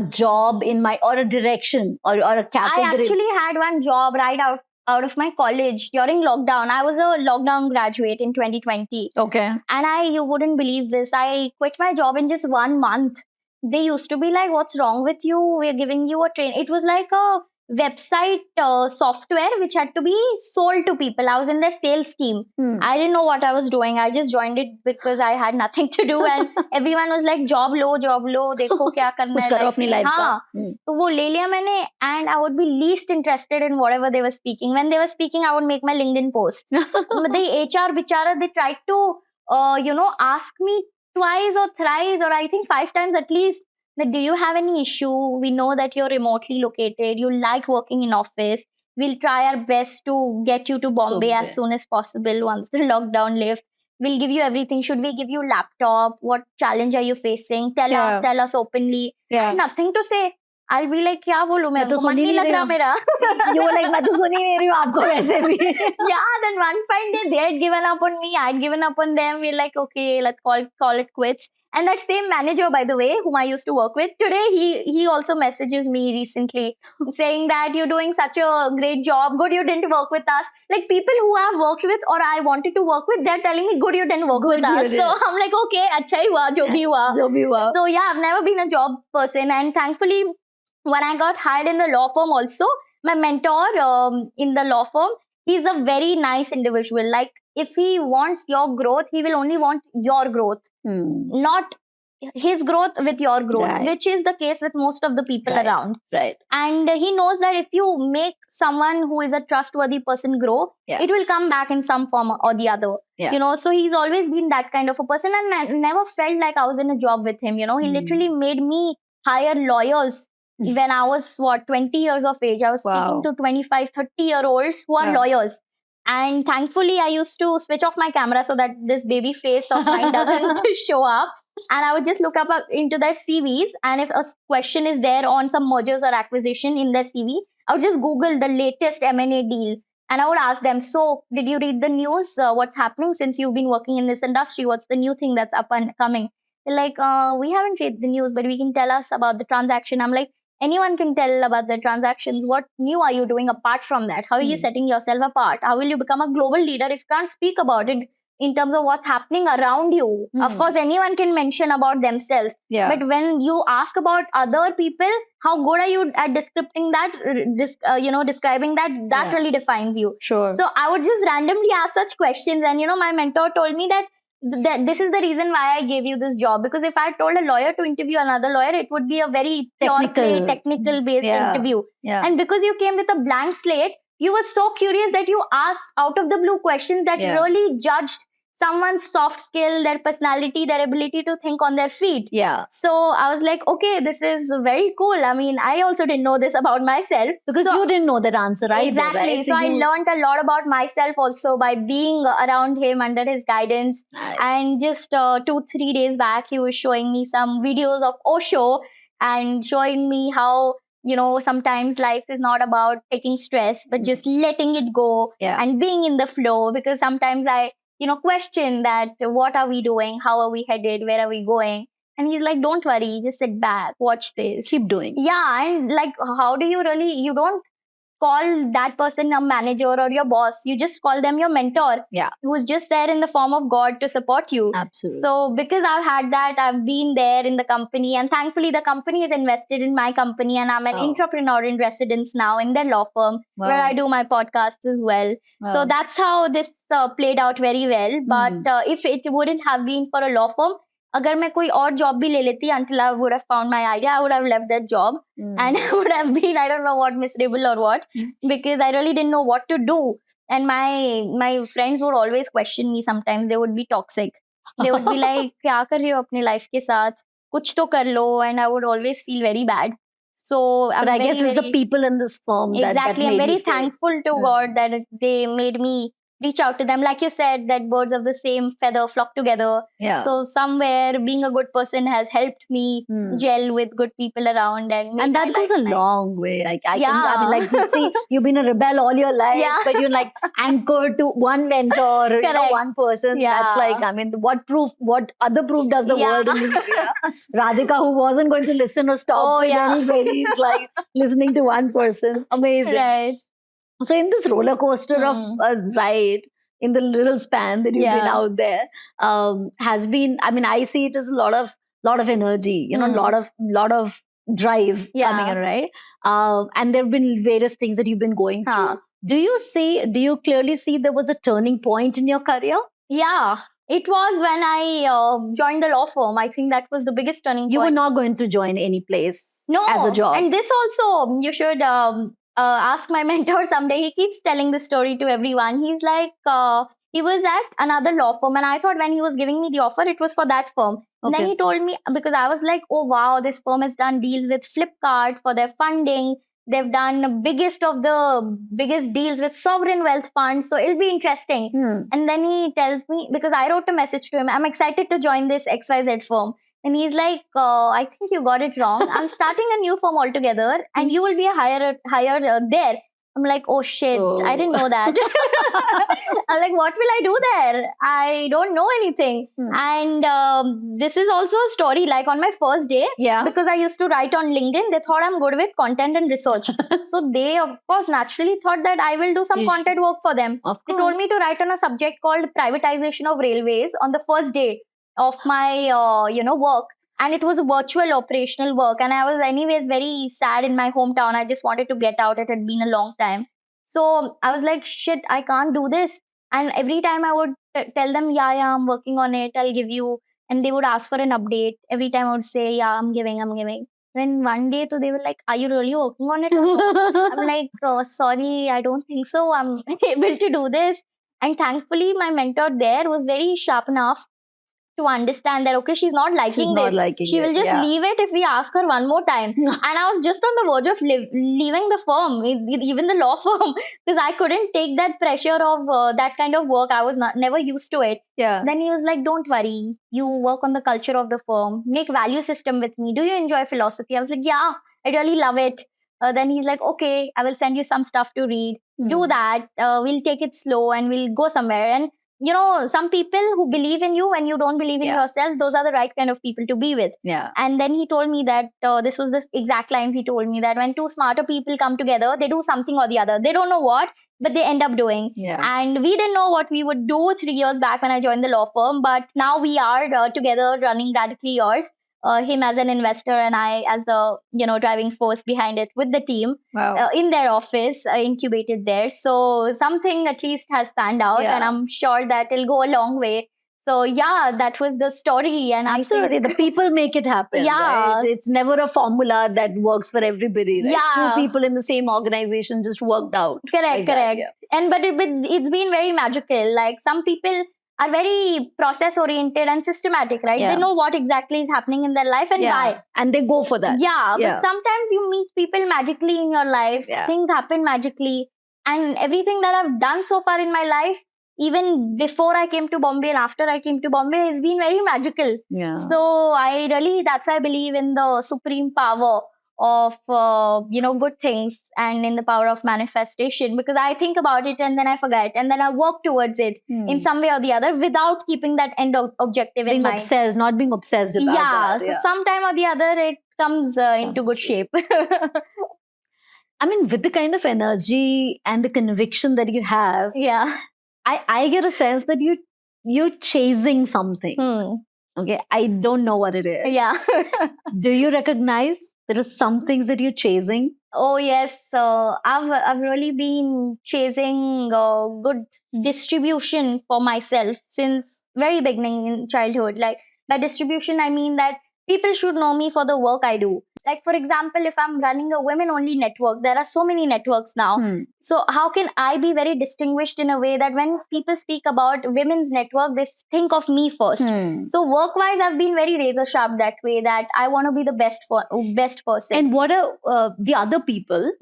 job in or a direction or a category? I actually had one job right out of my college during lockdown. I was a lockdown graduate in 2020. Okay. And you wouldn't believe this. I quit my job in just 1 month. They used to be like, what's wrong with you? We're giving you a train. It was like a website software which had to be sold to people. I was in their sales team. I didn't know what I was doing. I just joined it because I had nothing to do and everyone was like, job lo, dekho kya karna कुछ करो अपनी life का. तो वो ले लिया मैंने and I would be least interested in whatever they were speaking. When they were speaking, I would make my LinkedIn post. The HR bichara, they tried to ask me twice or thrice or I think 5 times at least that do you have any issue? We know that you're remotely located. You like working in office. We'll try our best to get you to Bombay as soon as possible once the lockdown lifts. We'll give you everything. Should we give you laptop? What challenge are you facing? Tell us openly. I have nothing to say. I'll be like, क्या बोलूं मैं? तो मन नहीं लग रहा मेरा. You were like, मैं तो सुन ही नहीं रही हूँ आपको वैसे भी. Yeah, then one fine day they had given up on me. I'd given up on them. We're like, okay, let's call it quits. And that same manager, by the way, whom I used to work with, today he also messages me recently saying that you're doing such a great job. Good you didn't work with us. Like people who I've worked with or I wanted to work with, they're telling me good you didn't work with us. So I'm like, okay, अच्छा ही हुआ, जो भी हुआ. So yeah, I've never been a job person. And thankfully, when I got hired in the law firm also, my mentor in the law firm, he's a very nice individual. Like if he wants your growth, he will only want your growth, not his growth with your growth, Right. which is the case with most of the people Right. around. Right. And he knows that if you make someone who is a trustworthy person grow, Yeah. it will come back in some form or the other. Yeah. You know, so he's always been that kind of a person, and I never felt like I was in a job with him. You know, he literally made me hire lawyers when I was 20 years of age. I was speaking Wow. to 25, 30-year-olds who are Yeah. lawyers. And thankfully, I used to switch off my camera so that this baby face of mine doesn't show up. And I would just look up into their CVs. And if a question is there on some mergers or acquisition in their CV, I would just Google the latest M&A deal. And I would ask them, so did you read the news? What's happening since you've been working in this industry? What's the new thing that's up and coming? They're like, we haven't read the news, but we can tell us about the transaction. I'm like, anyone can tell about the transactions. What new are you doing apart from that? How are you setting yourself apart? How will you become a global leader if you can't speak about it in terms of what's happening around you? Of course, anyone can mention about themselves. Yeah. But when you ask about other people, how good are you at describing that, describing that, Yeah. really defines you. Sure. So I would just randomly ask such questions. And, my mentor told me that this is the reason why I gave you this job. Because if I told a lawyer to interview another lawyer, it would be a very technical based interview. Yeah. And because you came with a blank slate, you were so curious that you asked out of the blue questions that really judged someone's soft skill, their personality, their ability to think on their feet. Yeah. So I was like, okay, this is very cool. I mean, I also didn't know this about myself. Because you didn't know that answer either, Exactly. right? So I learned a lot about myself also by being around him under his guidance. Nice. And just 2-3 days back, he was showing me some videos of Osho and showing me how, sometimes life is not about taking stress, but just letting it go and being in the flow. Because sometimes I, question that what are we doing? How are we headed? Where are we going? And he's like, don't worry, just sit back, watch this. Keep doing. Yeah. And like, how do you really, you don't call that person a manager or your boss. You just call them your mentor. Yeah. Who's just there in the form of God to support you. Absolutely. So because I've had that, I've been there in the company, and thankfully the company is invested in my company, and I'm an entrepreneur in residence now in their law firm where I do my podcast as well. So that's how this played out very well. But if it wouldn't have been for a law firm, अगर मैं कोई और job भी ले लेती until I would have found my idea, I would have left that job and I would have been, I don't know what, miserable or what, because I really didn't know what to do. And my friends would always question me sometimes. They would be toxic. They would be like, क्या कर रही हो अपनी life के साथ? कुछ तो कर लो. And I would always feel very bad. So but I guess it's the people in this firm exactly. that I'm very you stay. thankful to God that they made me reach out to them. Like you said, that birds of the same feather flock together. Yeah. So somewhere being a good person has helped me gel with good people around. And that goes a long way. Like I mean, like you see, you've been a rebel all your life, but you're like anchored to one mentor, one person. Yeah. That's like, I mean, what other proof does the world need? Radhika, who wasn't going to listen or stop with anybody, is like listening to one person. Amazing. Right. So in this roller coaster of a ride, in the little span that you've been out there, has been, I mean, I see it as a lot of energy, lot of drive coming in, right? And there have been various things that you've been going through. Do you clearly see there was a turning point in your career? Yeah. It was when I joined the law firm. I think that was the biggest turning point. You were not going to join any place as a job. And this also, you should ask my mentor someday. He keeps telling this story to everyone. He's like, he was at another law firm, and I thought when he was giving me the offer, it was for that firm. Okay. And then he told me, because I was like, oh wow, this firm has done deals with Flipkart for their funding. They've done the biggest deals with sovereign wealth funds. So it'll be interesting. And then he tells me, because I wrote a message to him, I'm excited to join this XYZ firm. And he's like, I think you got it wrong. I'm starting a new firm altogether and you will be a higher there. I'm like, oh shit, I didn't know that. I'm like, what will I do there? I don't know anything. And this is also a story, like on my first day, because I used to write on LinkedIn, they thought I'm good with content and research. So they, of course, naturally thought that I will do some content work for them. They told me to write on a subject called privatization of railways on the first day of my, work. And it was a virtual operational work. And I was anyways very sad in my hometown. I just wanted to get out. It had been a long time. So I was like, shit, I can't do this. And every time I would tell them, yeah, I'm working on it. I'll give you and they would ask for an update. Every time I would say, yeah, I'm giving. Then one day, so they were like, are you really working on it? I'm like, sorry, I don't think so. I'm able to do this. And thankfully, my mentor there was very sharp enough to understand that, okay, she's not She's liking not this. liking She will it, just yeah. leave it if we ask her one more time. And I was just on the verge of leaving the firm, even the law firm, because I couldn't take that pressure of that kind of work. I was never used to it. Yeah. Then he was like, don't worry, you work on the culture of the firm, make value system with me. Do you enjoy philosophy? I was like, yeah, I really love it. Then he's like, okay, I will send you some stuff to read. Do that. We'll take it slow and we'll go somewhere. And you know, some people who believe in you when you don't believe in yourself, those are the right kind of people to be with. Yeah. And then he told me that this was the exact lines he told me, that when two smarter people come together, they do something or the other. They don't know what, but they end up doing. Yeah. And we didn't know what we would do 3 years back when I joined the law firm, but now we are together running Radically Yours. Him as an investor and I as the driving force behind it with the team. Wow. In their office, incubated there. So something at least has panned out, and I'm sure that it'll go a long way. So yeah, that was the story. And absolutely, the people make it happen. Yeah. Right? It's never a formula that works for everybody. Right? Yeah. 2 people in the same organization just worked out. Correct, like that, correct. yeah. And but it's been very magical. Like some people are very process oriented and systematic, right? Yeah. They know what exactly is happening in their life and why. And they go for that. Yeah, but sometimes you meet people magically in your life. Things happen magically. And everything that I've done so far in my life, even before I came to Bombay and after I came to Bombay, has been very magical. Yeah. So that's why I believe in the supreme power of good things and in the power of manifestation, because I think about it and then I forget and then I work towards it in some way or the other without keeping that end objective in mind. Obsessed, not being obsessed about that. So sometime or the other it comes into good shape. I mean, with the kind of energy and the conviction that you have, I get a sense that you're chasing something. Okay, I don't know what it is. Yeah. Do you recognize there are some things that you're chasing? Oh yes, I've really been chasing good distribution for myself since very beginning in childhood. Like by distribution, I mean that people should know me for the work I do. Like for example, if I'm running a women-only network, there are so many networks now. So how can I be very distinguished in a way that when people speak about women's network, they think of me first? So work-wise, I've been very razor sharp that way, that I want to be the best person. And what are the other people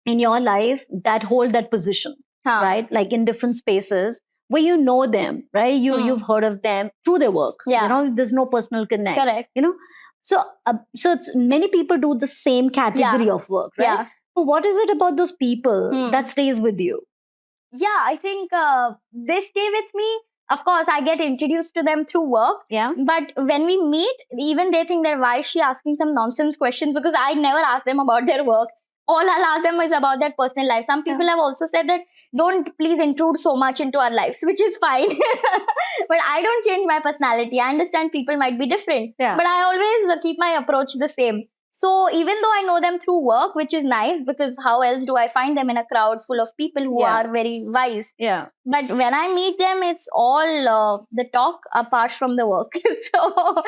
in your life that hold that position, right? Like in different spaces where you know them, right? You've heard of them through their work. There's no personal connect. Correct. So many people do the same category of work, right? So what is it about those people that stays with you? Yeah, I think they stay with me. Of course, I get introduced to them through work. Yeah. But when we meet, even they think that why is she asking some nonsense questions, because I never ask them about their work. All I'll ask them is about their personal life. Some people have also said that don't please intrude so much into our lives, which is fine. But I don't change my personality. I understand people might be different. But I always keep my approach the same. So even though I know them through work, which is nice, because how else do I find them in a crowd full of people who are very wise? Yeah. But when I meet them, it's all the talk apart from the work. So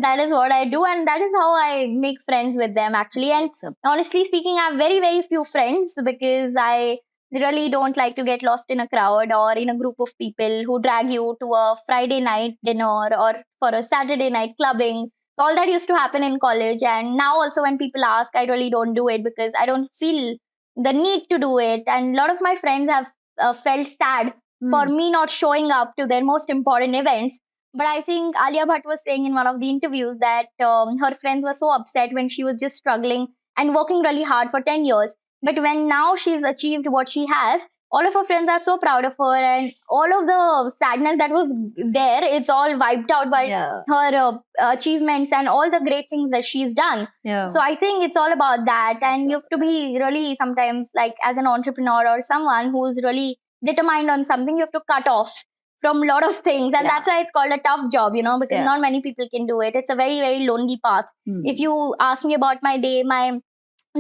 that is what I do. And that is how I make friends with them, actually. And honestly speaking, I have very, very few friends because I really don't like to get lost in a crowd or in a group of people who drag you to a Friday night dinner or for a Saturday night clubbing. All that used to happen in college, and now also when people ask, I really don't do it because I don't feel the need to do it. And a lot of my friends have felt sad for me not showing up to their most important events. But I think Alia Bhatt was saying in one of the interviews that her friends were so upset when she was just struggling and working really hard for 10 years. But when now she's achieved what she has, all of her friends are so proud of her, and all of the sadness that was there, it's all wiped out by her achievements and all the great things that she's done. So I think it's all about that. And you have to be really sometimes, like as an entrepreneur or someone who's really determined on something, you have to cut off from a lot of things. And that's why it's called a tough job, because not many people can do it. It's a very, very lonely path. If you ask me about my day, my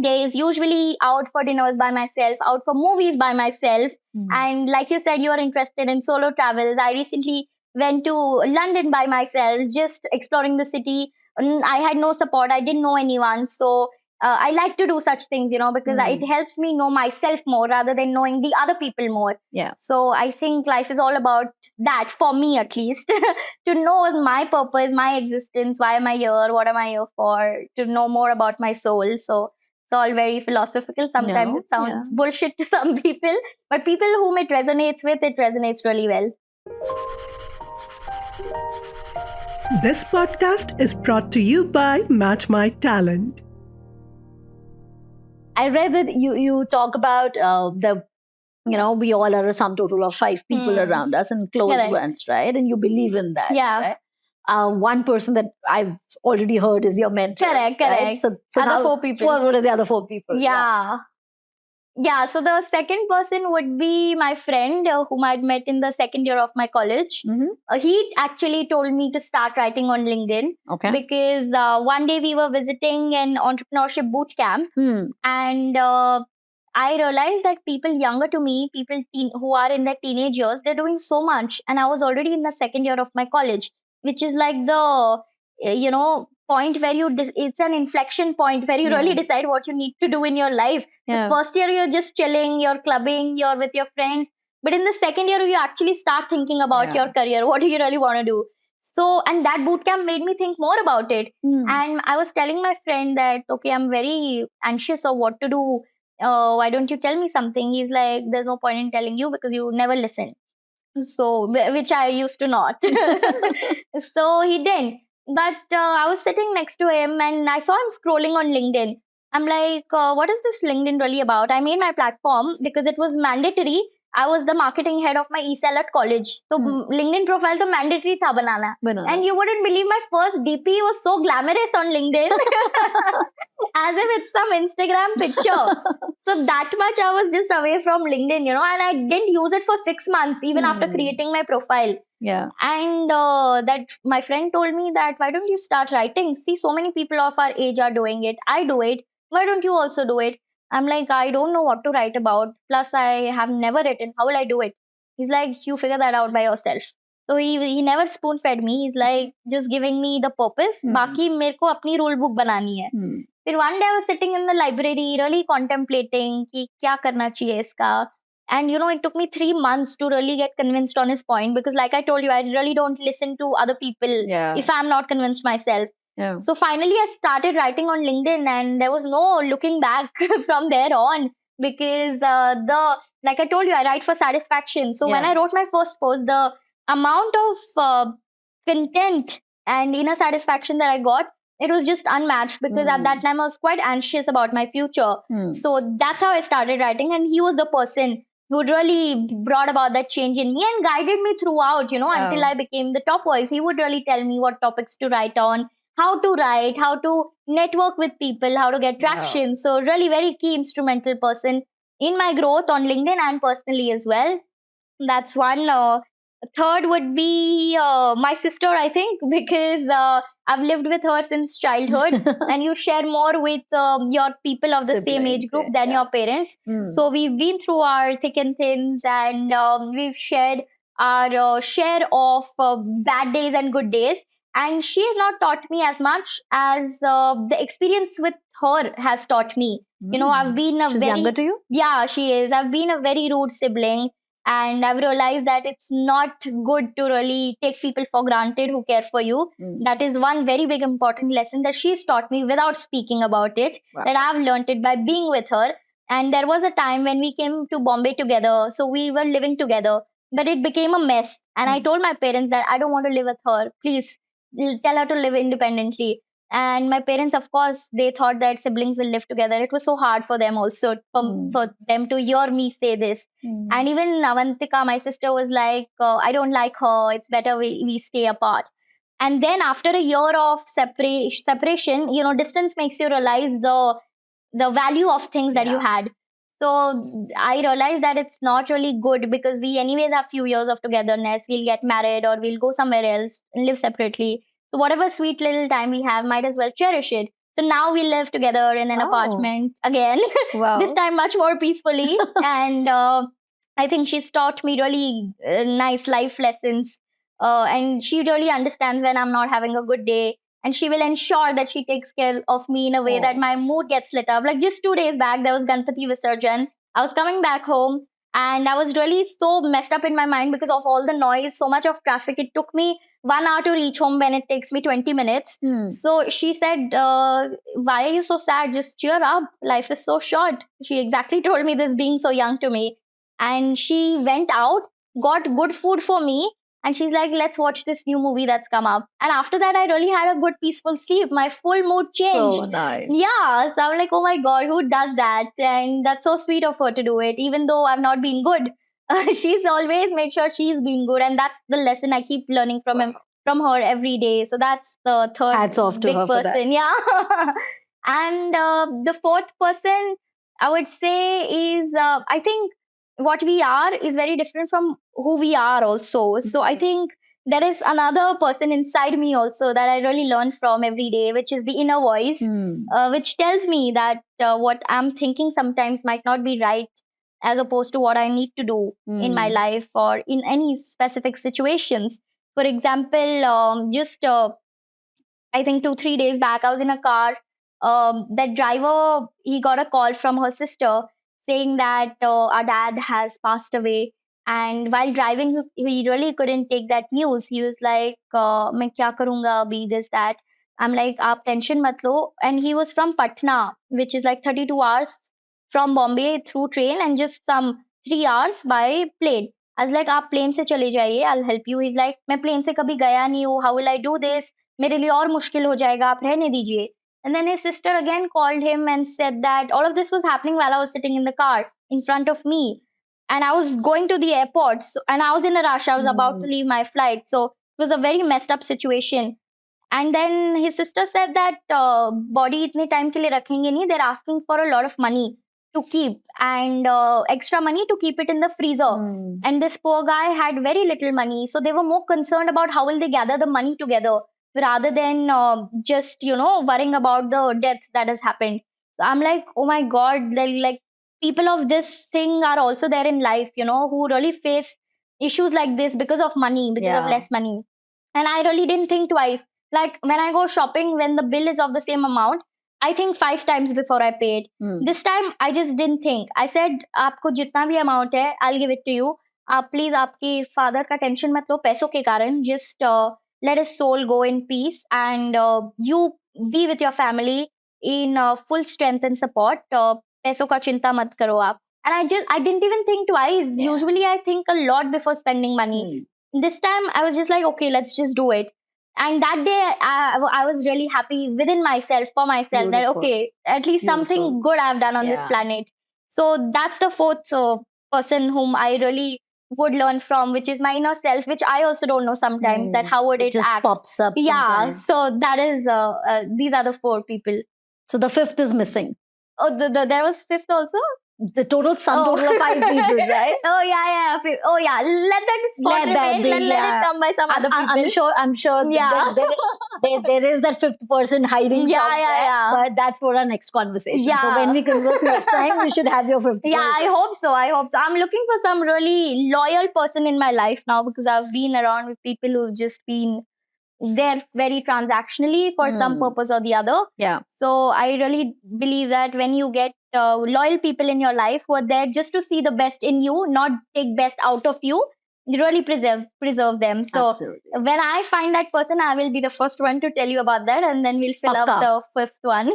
days usually out for dinners by myself, out for movies by myself. And like you said, you are interested in solo travels. I recently went to London by myself, just exploring the city. I had no support. I didn't know anyone. So I like to do such things, because it helps me know myself more rather than knowing the other people more. Yeah. So I think life is all about that, for me at least, to know my purpose, my existence, why am I here, what am I here for, to know more about my soul. So it's all very philosophical. Sometimes No, it sounds yeah. bullshit to some people, but people whom it resonates with, it resonates really well. This podcast is brought to you by Match My Talent. I read that you talk about we all are a sum total of 5 people around us and close Correct. ones, right? And you believe in that, Yeah. right? One person that I've already heard is your mentor. Correct. Right? So Other now, 4 people. what are the other 4 people? Yeah, so the second person would be my friend whom I'd met in the second year of my college. He actually told me to start writing on LinkedIn. Okay. Because one day we were visiting an entrepreneurship boot camp, and I realized that people younger to me, who are in their teenage years, they're doing so much. And I was already in the second year of my college, which is like the, point where it's an inflection point where you really decide what you need to do in your life. This first year, you're just chilling, you're clubbing, you're with your friends. But in the second year, you actually start thinking about your career. What do you really want to do? So, and that bootcamp made me think more about it. And I was telling my friend that, okay, I'm very anxious of what to do. Why don't you tell me something? He's like, there's no point in telling you because you never listen. So, which I used to not. So he didn't. But I was sitting next to him and I saw him scrolling on LinkedIn. I'm like, what is this LinkedIn really about? I made my platform because it was mandatory. I was the marketing head of my ESL at college. So LinkedIn profile to mandatory tha banana. And you wouldn't believe my first DP was so glamorous on LinkedIn. As if it's some Instagram picture. So that much I was just away from LinkedIn, and I didn't use it for 6 months, even after creating my profile. Yeah. And that my friend told me that, why don't you start writing? See, so many people of our age are doing it. I do it. Why don't you also do it? I'm like, I don't know what to write about. Plus, I have never written. How will I do it? He's like, you figure that out by yourself. So he never spoon fed me. He's like just giving me the purpose. Baki मेरे को अपनी rule book बनानी है. Then one day I was sitting in the library, really contemplating कि क्या करना चाहिए इसका. And it took me 3 months to really get convinced on his point, because like I told you, I really don't listen to other people if I'm not convinced myself. So finally I started writing on LinkedIn, and there was no looking back from there on, because like I told you, I write for satisfaction. So when I wrote my first post, the amount of content and inner satisfaction that I got, it was just unmatched, because at that time I was quite anxious about my future. So that's how I started writing, and he was the person who really brought about that change in me and guided me throughout, until I became the top voice. He would really tell me what topics to write on, how to write, how to network with people, how to get traction. So really very key instrumental person in my growth on LinkedIn and personally as well. That's one. Third would be my sister, I think, because I've lived with her since childhood, and you share more with your people of the same age group than your parents. So we've been through our thick and thins, and we've shared our share of bad days and good days. And she has not taught me as much as the experience with her has taught me. I've been She's younger to you? Yeah, she is. I've been a very rude sibling. And I've realized that it's not good to really take people for granted who care for you. That is one very big important lesson that she's taught me without speaking about it, that I've learned it by being with her. And there was a time when we came to Bombay together. So we were living together, but it became a mess. And I told my parents that I don't want to live with her. Please tell her to live independently. And my parents, of course, they thought that siblings will live together. It was so hard for them also, for them to hear me say this. And even Avantika, my sister, was like, I don't like her. It's better we stay apart. And then after a year of separation, distance makes you realize the value of things that you had. So I realized that it's not really good, because we anyways have few years of togetherness. We'll get married or we'll go somewhere else and live separately. So whatever sweet little time we have, might as well cherish it. So now we live together in an apartment again. This time much more peacefully. And I think she's taught me really nice life lessons and she really understands when I'm not having a good day. And she will ensure that she takes care of me in a way that my mood gets lit up. Like just 2 days back, there was Ganpati Visarjan. I was coming back home and I was really so messed up in my mind because of all the noise, so much of traffic. It took me 1 hour to reach home when it takes me 20 minutes. So she said, why are you so sad? Just cheer up. Life is so short. She exactly told me this being so young to me. And she went out, got good food for me, and she's like, let's watch this new movie that's come up. And after that, I really had a good, peaceful sleep. My full mood changed. So nice. Yeah. So I'm like, oh my God, who does that? And that's so sweet of her to do it, even though I've not been good. She's always made sure she's been good. And that's the lesson I keep learning from her every day. So that's the third Hats off to big her for that. person. Yeah. And the fourth person, I would say, is I think what we are is very different from who we are also. So I think there is another person inside me also that I really learn from every day, which is the inner voice, which tells me that what I'm thinking sometimes might not be right, as opposed to what I need to do in my life or in any specific situations. For example, just I think 2-3 days back, I was in a car. That driver, he got a call from her sister saying that our dad has passed away. And while driving, he really couldn't take that news. He was like, "Main kya karunga abhi, this, that." I'm like, "Aap tension mat lo." And he was from Patna, which is like 32 hours from Bombay through train and just some 3 hours by plane. I was like, "Aap plane se chale jaiye, I'll help you." He's like, "मैं plane से कभी गया नहीं हूँ. How will I do this? मेरे लिए और मुश्किल हो जाएगा, आप रहने दीजिए." And then his sister again called him and said that all of this was happening while I was sitting in the car in front of me. And I was going to the airport, and I was in a rush. I was about to leave my flight. So it was a very messed up situation. And then his sister said that body itne time ke liye rakhenge nahi. They're asking for a lot of money to keep, and extra money to keep it in the freezer. And this poor guy had very little money. So they were more concerned about how will they gather the money together rather than just, worrying about the death that has happened. So I'm like, oh my God, like people of this thing are also there in life, who really face issues like this because of money, because of less money. And I really didn't think twice. Like when I go shopping, when the bill is of the same amount, I think 5 times before I pay it. This time, I just didn't think. I said, "आपको जितना भी amount है, I'll give it to you. आप please आपके father का tension मत लो पैसों के कारण. Just let his soul go in peace, and you be with your family in full strength and support. पैसों का चिंता मत करो आप." And I didn't even think twice. Yeah. Usually, I think a lot before spending money. This time, I was just like, okay, let's just do it. And that day, I was really happy within myself, for myself, that okay, at least something good I've done on this planet. So that's the fourth person whom I really would learn from, which is my inner self, which I also don't know sometimes that how would it just act. pops up. Yeah, sometimes. so that is these are the four people. So the fifth is missing. Oh, there was fifth also. The sum total of 5 people, right? Oh yeah. Oh yeah. Let that spot remain. Let it come by some other people. I'm sure. Yeah. There is that fifth person hiding somewhere. Yeah. But that's for our next conversation. Yeah. So when we converse next time, we should have your fifth. Yeah, person. I hope so. I'm looking for some really loyal person in my life now, because I've been around with people who've just been there very transactionally for some purpose or the other. Yeah. So I really believe that when you get loyal people in your life who are there just to see the best in you, not take best out of you, you really preserve them. So absolutely. When I find that person, I will be the first one to tell you about that, and then we'll fill up the fifth one.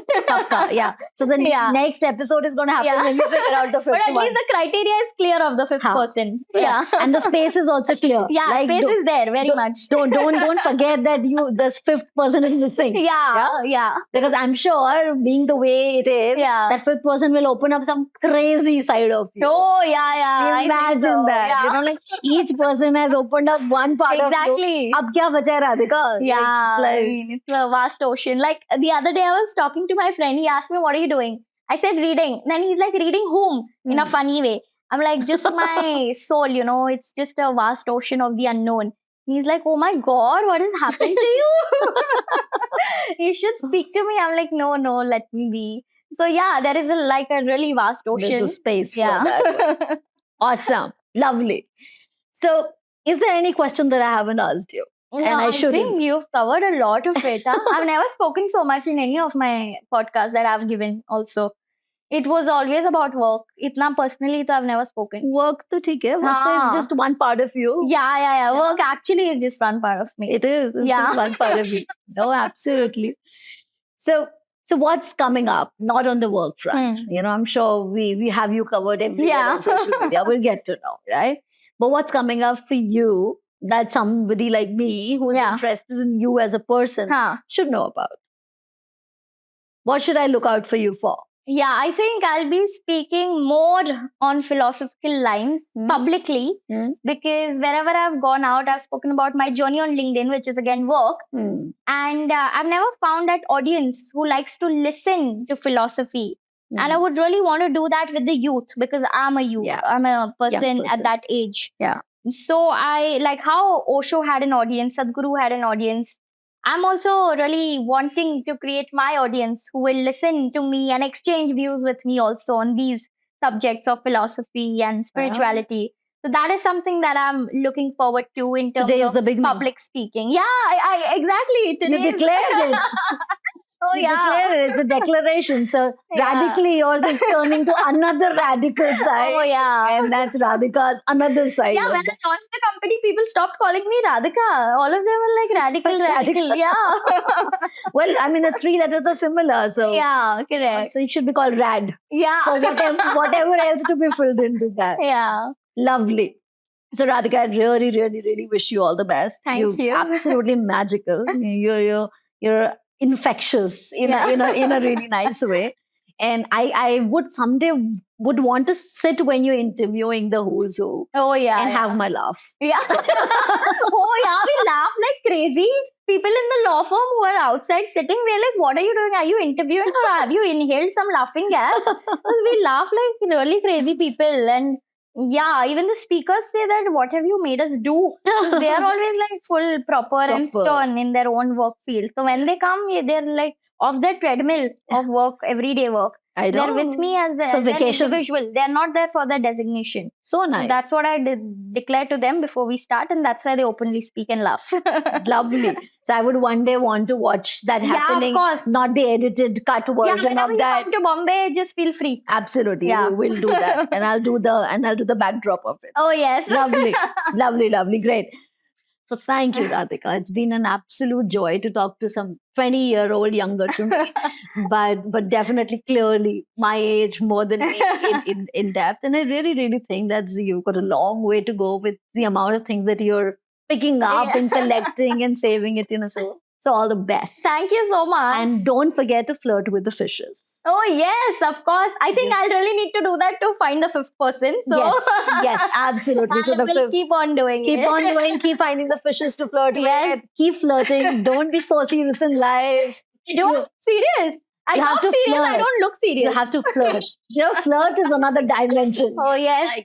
Yeah. So the next episode is going to happen when we figure out the fifth one. But at least the criteria is clear of the fifth person. Yeah. And the space is also clear. Yeah, like, space is there very much. Don't forget that this fifth person is missing. Yeah. Because I'm sure, being the way it is, that fifth person will open up some crazy side of you. Oh yeah. Imagine that. Yeah. Like each person has opened up one part of you. Exactly. Ab kya bacha hai, Radhika? Yeah, it's a vast ocean. Like the other day, I was talking to my friend. He asked me, "What are you doing?" I said, "Reading." Then he's like, "Reading whom?" In a funny way. I'm like, "Just my soul, it's just a vast ocean of the unknown." He's like, "Oh my God, what has happened to you? You should speak to me." I'm like, no, let me be. So yeah, there is a really vast ocean. There's a space for that. Awesome. Lovely. So Is there any question that I haven't asked you? No, And I I shouldn't. think you've covered a lot of it. Huh? I've never spoken so much in any of my podcasts that I've given also. It was always about work. Itna personally, तो I've never spoken. Work to theek hai. Work is हाँ. just one part of you. Yeah. Work actually is just one part of me. It is. It's Yeah. just one part of you. No, absolutely. So what's coming up? Not on the work front. You know, I'm sure we have you covered everywhere Yeah. on social media. We'll get to know, right? But what's coming up for you that somebody like me who's Yeah. interested in you as a person Huh. should know about? What should I look out for you for? Yeah, I think I'll be speaking more on philosophical lines publicly because wherever I've gone out, I've spoken about my journey on LinkedIn, which is again work. And I've never found that audience who likes to listen to philosophy. And I would really want to do that with the youth because I'm a youth. Yeah. I'm a person Young at that age. Yeah. So I like how Osho had an audience, Sadhguru had an audience. I'm also really wanting to create my audience who will listen to me and exchange views with me also on these subjects of philosophy and spirituality. So that is something that I'm looking forward to in terms Today is of the beginning. public speaking. Yeah, I exactly. Today You declared it. Oh, You yeah. declared it. It's a declaration. So Yeah. radically yours is turning to another radical side. Oh, yeah. And that's Radhika's another side. Yeah, of when that. I launched the company, people stopped calling me Radhika. All of them were like radical. Yeah. Well, I mean, the three letters are similar. So, Yeah, correct. so it should be called Rad. Yeah. So whatever else to be filled into that. Yeah. Lovely. So Radhika, I really, really, really wish you all the best. Thank you. Absolutely magical. You're infectious in Yeah. in a really nice way. And I would someday would want to sit when you're interviewing the who's who Oh, yeah. and have my laugh. Yeah. Oh, yeah. We laugh like crazy. People in the law firm who are outside sitting, they're like, what are you doing? Are you interviewing or have you inhaled some laughing gas? Because we laugh like really crazy people. And yeah, even the speakers say that, what have you made us do? Because they are always like full proper and stern in their own work field. So when they come, they're like off their treadmill of work, everyday work. I know. They're with me as, So an vacation. individual. They're not there for their designation. So nice. That's what I declare to them before we start, and that's why they openly speak and laugh. Lovely. So I would one day want to watch that happening. Yeah, of course. Not the edited cut version whenever of that. you come to Bombay, just feel free. Absolutely. Yeah. We'll do that. And I'll do the backdrop of it. Oh, yes. Lovely. Great. So thank you, Radhika. It's been an absolute joy to talk to some 20-year-old younger to me, but definitely clearly my age more than me in depth. And I really, really think that you've got a long way to go with the amount of things that you're picking up and collecting and saving it in a so all the best. Thank you so much. And don't forget to flirt with the fishes. Oh, yes, of course. I think I'll really need to do that to find the fifth person. So Yes, absolutely. So I will keep on doing it. Keep finding the fishes to flirt Yes. with. Keep flirting. Don't be so serious in life. Serious. I You have look to serious. flirt. I don't look serious. You have to flirt. Flirt is another dimension. Oh, yes.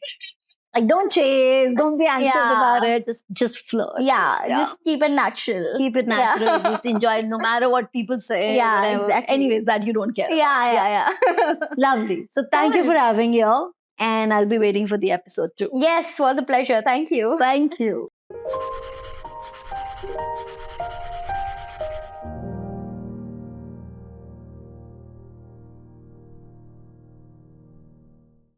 Like don't chase, don't be anxious Yeah. about it. Just flirt. Yeah, just keep it natural. Keep it natural. Yeah. Just enjoy it no matter what people say. Yeah, whatever. exactly. Anyways, that you don't care. Yeah. Lovely. So thank you for having here. And I'll be waiting for the episode too. Yes, was a pleasure. Thank you. Thank you.